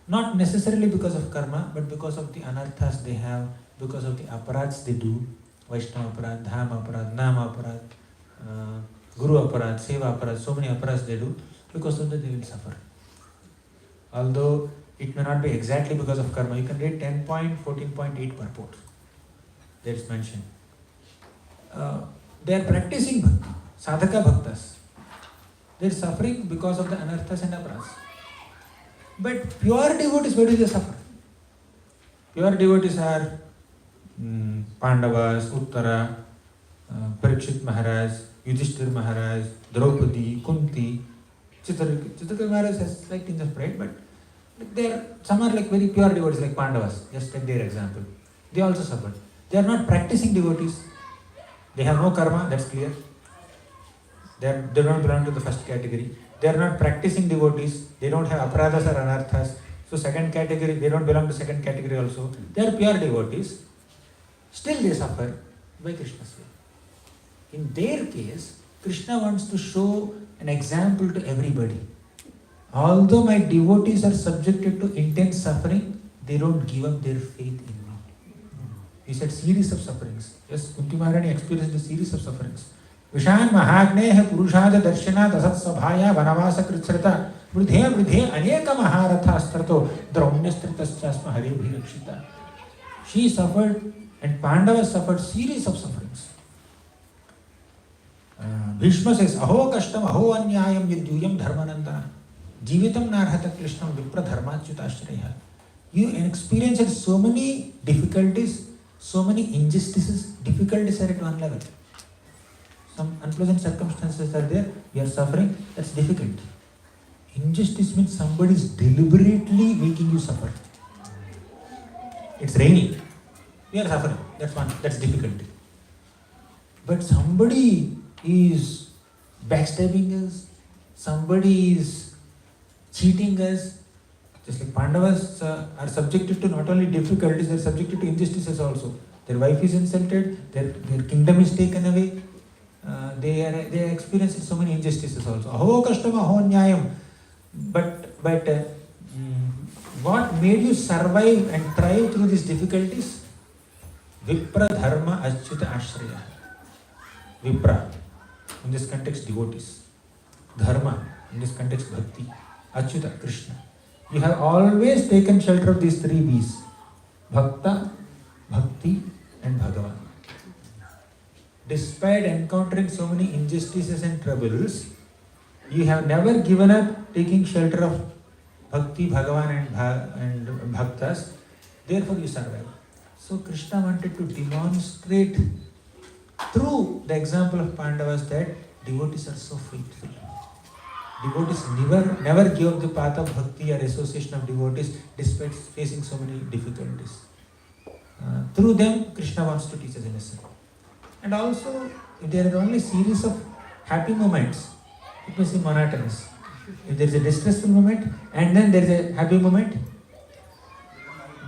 Not necessarily because of karma, but because of the anarthas they have, because of the aparadhs they do. Vaishnava aparadh, dhama aparadh, nama aparadh, guru aparadh, seva aparadh, so many aparadhs they do. Because of that they will suffer. Although it may not be exactly because of karma. You can read 10.14.8 purport. There is mentioned. They are practicing bhakti, sadhaka bhaktas. They are suffering because of the anarthas and aparadhas. But pure devotees, where do they suffer? Pure devotees are Pandavas, Uttara, Parikshit Maharaj, Yudhishthir Maharaj, Draupadi, Kunti. Chitraketu Maharaj has slight tinge of pride, but some are like very pure devotees like Pandavas. Just take their example. They also suffered. They are not practicing devotees. They have no karma, that's clear. They don't belong to the first category. They are not practicing devotees. They don't have aparadhas or anarthas. So second category, they don't belong to second category also. They are pure devotees. Still they suffer by Krishna's way. In their case, Krishna wants to show an example to everybody. Although my devotees are subjected to intense suffering, they don't give up their faith in me. He said series of sufferings. Yes, Kunti Maharani experienced a series of sufferings. Vishan Mahagneha Purushada Darshana Dasat Sabhaya Vanavasa Kritsrata Vridhe Vridhe Aneka Maharatha Strato Draunyastritasasma Hari Bhirakshita. She suffered and Pandava suffered series of sufferings. Bhishma says, Aho Kashtam Aho Anyayam Vidyuyam Dharmanandana Jivitam Narhata Krishnam Vipra Dharmachyutashraya. You experienced so many difficulties, so many injustices. Difficulties are at one level. Some unpleasant circumstances are there, you are suffering, that's difficult. Injustice means somebody is deliberately making you suffer. It's raining, you are suffering, that's difficulty. But somebody is backstabbing us, somebody is cheating us. Just like Pandavas are subjected to not only difficulties, they are subjected to injustices also. Their wife is insulted, their kingdom is taken away. They are experiencing so many injustices also. Aho kashtam aho nyayam. But what made you survive and thrive through these difficulties? Vipra dharma achyuta ashraya. Vipra, in this context devotees. Dharma, in this context bhakti. Achyuta, Krishna. You have always taken shelter of these three B's. Bhakta, Bhakti and Bhagavan. Despite encountering so many injustices and troubles, you have never given up taking shelter of Bhakti, Bhagavan and Bhaktas. Therefore you survive. So Krishna wanted to demonstrate through the example of Pandavas that devotees are so faithful. Devotees never give up the path of bhakti or association of devotees despite facing so many difficulties. Through them, Krishna wants to teach us a lesson. And also, if there are only series of happy moments, it may seem monotonous. If there is a distressful moment and then there is a happy moment,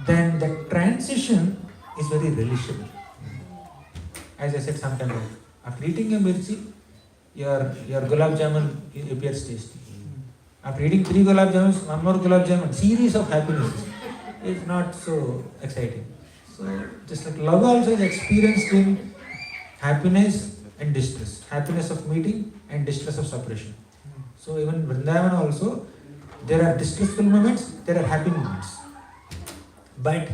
then the transition is very relishable. As I said sometime ago, after eating a mirchi, your gulab jamun appears tasty. After eating 3 gulab jamuns, 1 more gulab jamun, series of happiness is not so exciting. So just like love also is experienced in happiness and distress, happiness of meeting and distress of separation. So even Vrindavan also, there are distressful moments, there are happy moments. But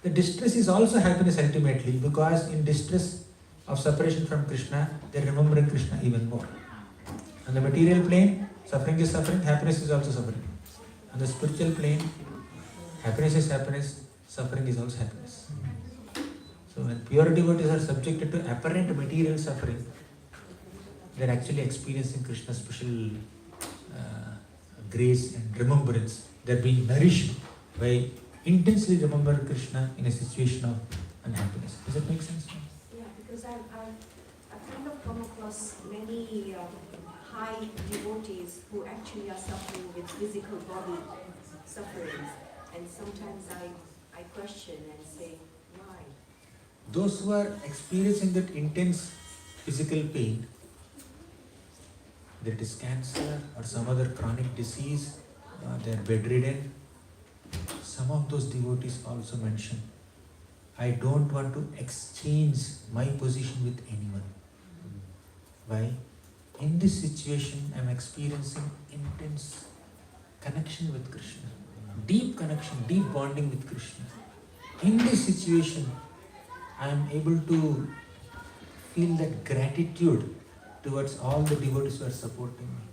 the distress is also happiness ultimately, because in distress of separation from Krishna, they are remembering Krishna even more. On the material plane, suffering is suffering, happiness is also suffering. On the spiritual plane, happiness is happiness, suffering is also happiness. So when pure devotees are subjected to apparent material suffering, they are actually experiencing Krishna's special grace and remembrance. They are being nourished by intensely remembering Krishna in a situation of unhappiness. Does that make sense? Yeah, because I've kind of come across many high devotees who actually are suffering with physical body sufferings, and sometimes I question and say, why? Those who are experiencing that intense physical pain, whether it is cancer or some other chronic disease, they are bedridden. Some of those devotees also mention, I don't want to exchange my position with anyone. Why? In this situation, I am experiencing intense connection with Krishna, deep connection, deep bonding with Krishna. In this situation, I am able to feel that gratitude towards all the devotees who are supporting me.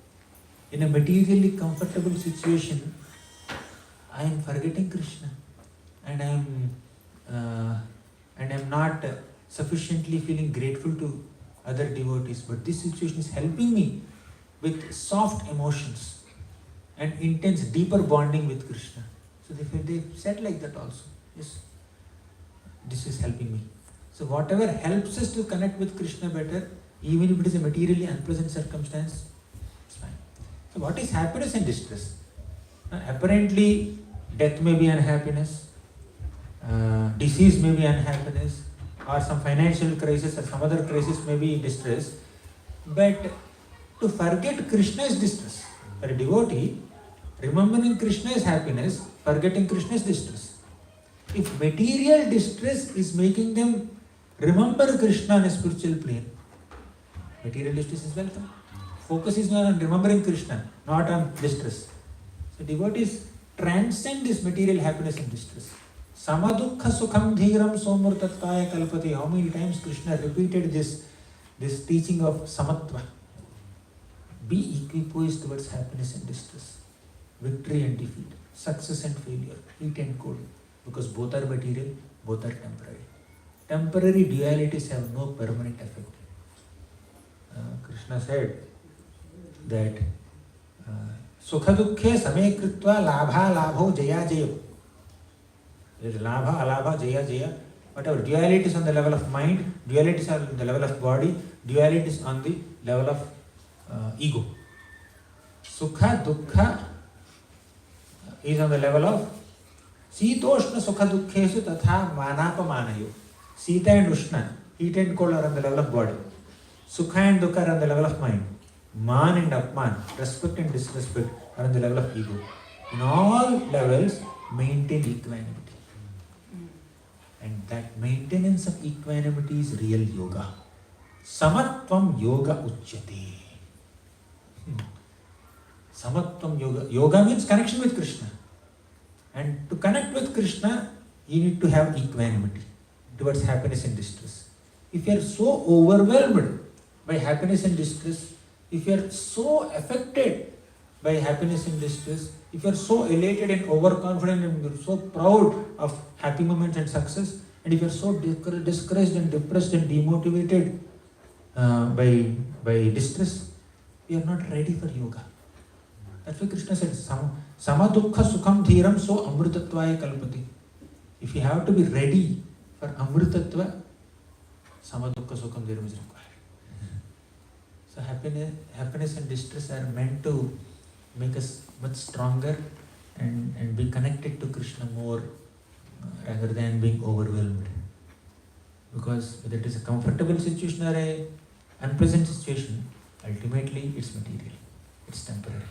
In a materially comfortable situation, I am forgetting Krishna, and I am not sufficiently feeling grateful to other devotees. But this situation is helping me with soft emotions and intense, deeper bonding with Krishna. So they said like that also. Yes, this is helping me. So whatever helps us to connect with Krishna better, even if it is a materially unpleasant circumstance, it's fine. So what is happiness and distress? Apparently, death may be unhappiness, disease may be unhappiness, or some financial crisis or some other crisis may be distress. But to forget Krishna is distress. For a devotee, remembering Krishna is happiness, forgetting Krishna is distress. If material distress is making them remember Krishna on a spiritual plane, material distress is welcome. Focus is not on remembering Krishna, not on distress. So devotees transcend this material happiness and distress. Samadukha sukham dhiram somurtatvaya kalpati. How many times Krishna repeated this teaching of samatva? Be equipoised towards happiness and distress, victory and defeat, success and failure, heat and cold, because both are material, both are temporary. Temporary dualities have no permanent effect. Krishna said that sukha dukkhe same kritva labha labho jaya jaya. There is labha, alabha, jaya jaya. Whatever dualities on the level of mind, dualities on the level of body, dualities on the level of ego. Sukha dukkha is on the level of Sitoshna sukha dukkhesu tatha manapamanayo. Sita and Ushna, heat and cold are on the level of body. Sukha and dukkha are on the level of mind. Man and Apman, respect and disrespect are on the level of ego. In all levels, maintain equanimity. And that maintenance of equanimity is real yoga. Samatvam yoga uchyate. Samatvam yoga. Yoga means connection with Krishna. And to connect with Krishna, you need to have equanimity towards happiness and distress. If you are so overwhelmed by happiness and distress, if you are so affected by happiness and distress, if you are so elated and overconfident and you are so proud of happy moments and success, and if you are so discouraged and depressed and demotivated by distress, you are not ready for yoga. That's why Krishna said, Samadukha sukham dhiram so amritatvaya kalpati. If you have to be ready for amritatva, samadukha sukham dhiram is required. So happiness and distress are meant to make us much stronger and be connected to Krishna more rather than being overwhelmed. Because whether it is a comfortable situation or an unpleasant situation, ultimately it's material, it's temporary.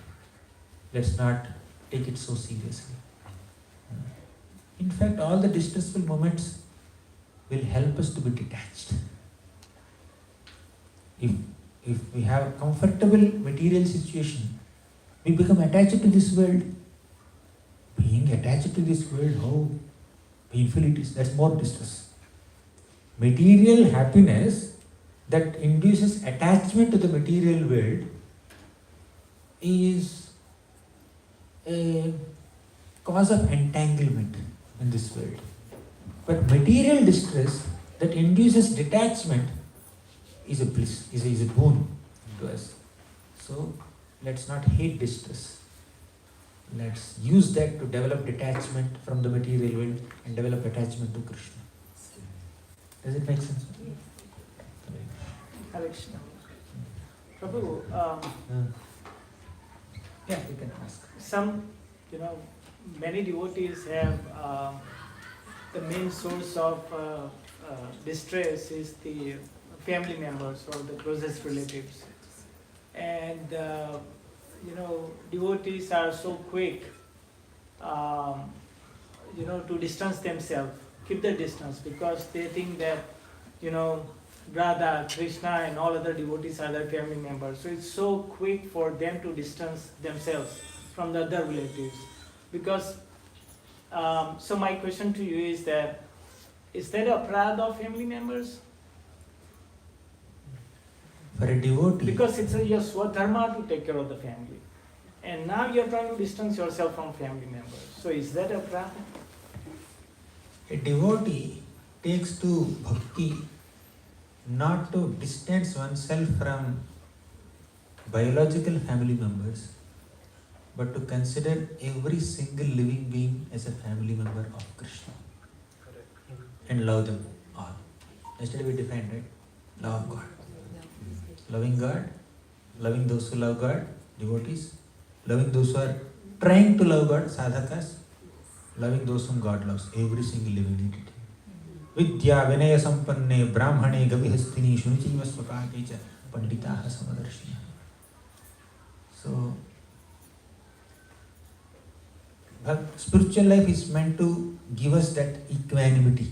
Let's not take it so seriously. In fact, all the distressful moments will help us to be detached. If we have a comfortable material situation, we become attached to this world. Being attached to this world, how painful it is. That's more distress. Material happiness that induces attachment to the material world is a cause of entanglement in this world. But material distress that induces detachment is a bliss, is a boon to us. So let's not hate distress. Let's use that to develop detachment from the material world and develop attachment to Krishna. Does it make sense? Hare Krishna. Prabhu, Yeah, you can ask. Many devotees have the main source of distress is the family members or the closest relatives. And, devotees are so quick, to distance themselves, keep the distance because they think that, Radha, Krishna and all other devotees are their family members. So it's so quick for them to distance themselves from the other relatives. Because, so my question to you is that a prarabdha of family members? For a devotee. Because it's your swadharma to take care of the family. And now you're trying to distance yourself from family members. So is that a prarabdha? A devotee takes to bhakti not to distance oneself from biological family members, but to consider every single living being as a family member of Krishna and love them all. Yesterday we defined, right? Love of God. Loving God, loving those who love God, devotees, loving those who are trying to love God, sadhakas, loving those whom God loves, every single living entity. Vidya vinaya sampanne brahmane gavihastini shunichiva swapake panditaha samadarshina. So, spiritual life is meant to give us that equanimity.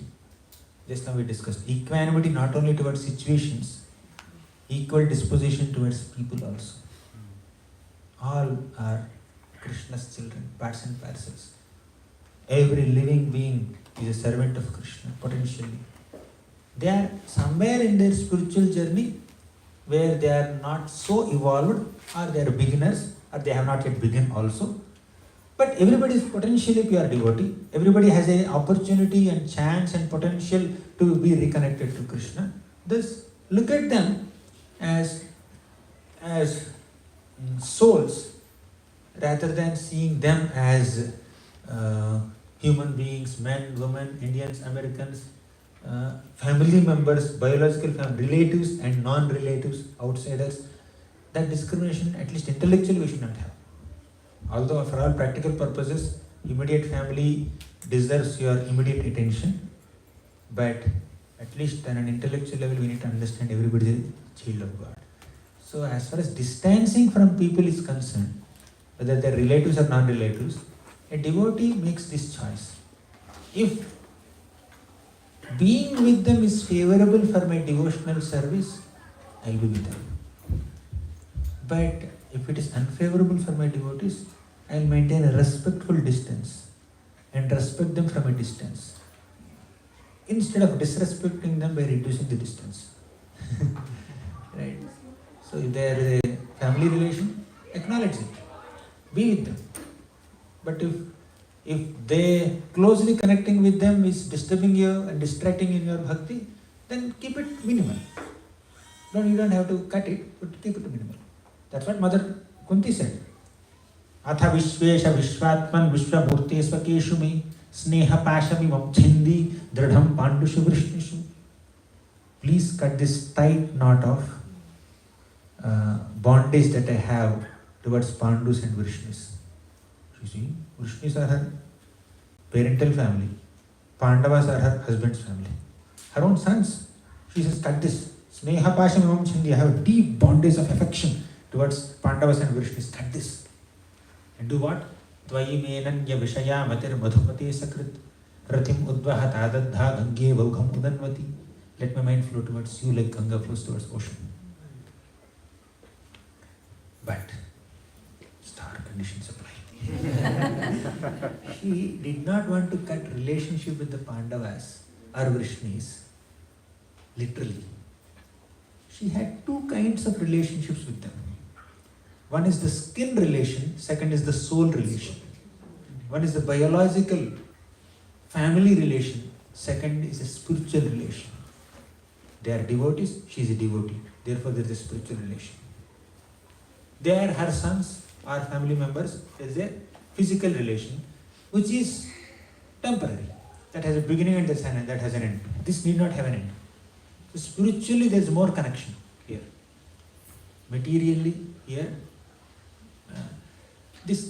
Just now we discussed equanimity not only towards situations, equal disposition towards people also. All are Krishna's children, parts and parcels. Every living being is a servant of Krishna, potentially. They are somewhere in their spiritual journey where they are not so evolved, or they are beginners, or they have not yet begun also. But everybody is potentially pure devotee. Everybody has an opportunity and chance and potential to be reconnected to Krishna. Thus, look at them as souls rather than seeing them as human beings, men, women, Indians, Americans, family members, biological family, relatives and non-relatives, outsiders. That discrimination, at least intellectually, we should not have. Although for all practical purposes, immediate family deserves your immediate attention, but at least on an intellectual level, we need to understand everybody is a child of God. So as far as distancing from people is concerned, whether they're relatives or non-relatives, a devotee makes this choice. If being with them is favorable for my devotional service, I'll be with them. But if it is unfavorable for my devotees, I'll maintain a respectful distance and respect them from a distance, instead of disrespecting them by reducing the distance. Right? So if there is a family relation, acknowledge it. Be with them. But if they closely connecting with them is disturbing you and distracting in your bhakti, then keep it minimal. You don't have to cut it, but keep it minimal. That's what Mother Kunti said. Atha vishvesha vishvatman vishvamurte svakeshu me sneha pashami mamchindi dradham pandushu vrishnishu. Please cut this tight knot of bondage that I have towards Pandus and Vrishnis. You see, Vrishnis are her parental family. Pandavas are her husband's family. Her own sons. She says, cut this. Sneha pashami mamchindi. I have a deep bondage of affection towards Pandavas and Vrishnis. Cut this. And do what? Tvayi menanya vishaya matir madhupate sakrit ratim udvahat adadha gange vaugham udanvati. Let my mind flow towards you like Ganga flows towards ocean. But star conditions apply. She did not want to cut relationship with the Pandavas or Vrishnis literally. She had two kinds of relationships with them. One is the skin relation, second is the soul relation. One is the biological family relation, second is a spiritual relation. They are devotees, she is a devotee. Therefore, there is a spiritual relation. They are her sons or family members. There is a physical relation, which is temporary. That has a beginning and that has an end. This need not have an end. So spiritually, there is more connection here. Materially, here,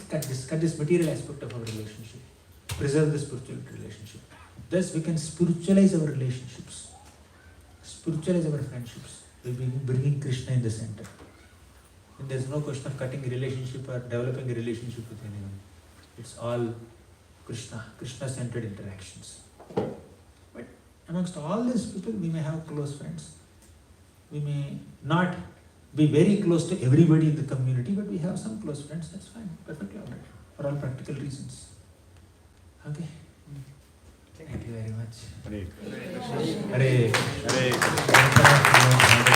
cut this material aspect of our relationship. Preserve the spiritual relationship. Thus, we can spiritualize our relationships. Spiritualize our friendships. We'll be bringing Krishna in the center. And there's no question of cutting a relationship or developing a relationship with anyone. It's all Krishna-centered interactions. But amongst all these people, we may have close friends. We may not be very close to everybody in the community, but we have some close friends. That's fine. Perfectly all right. For all practical reasons. Okay. Thank you very much. Hare Krishna. Hare Krishna.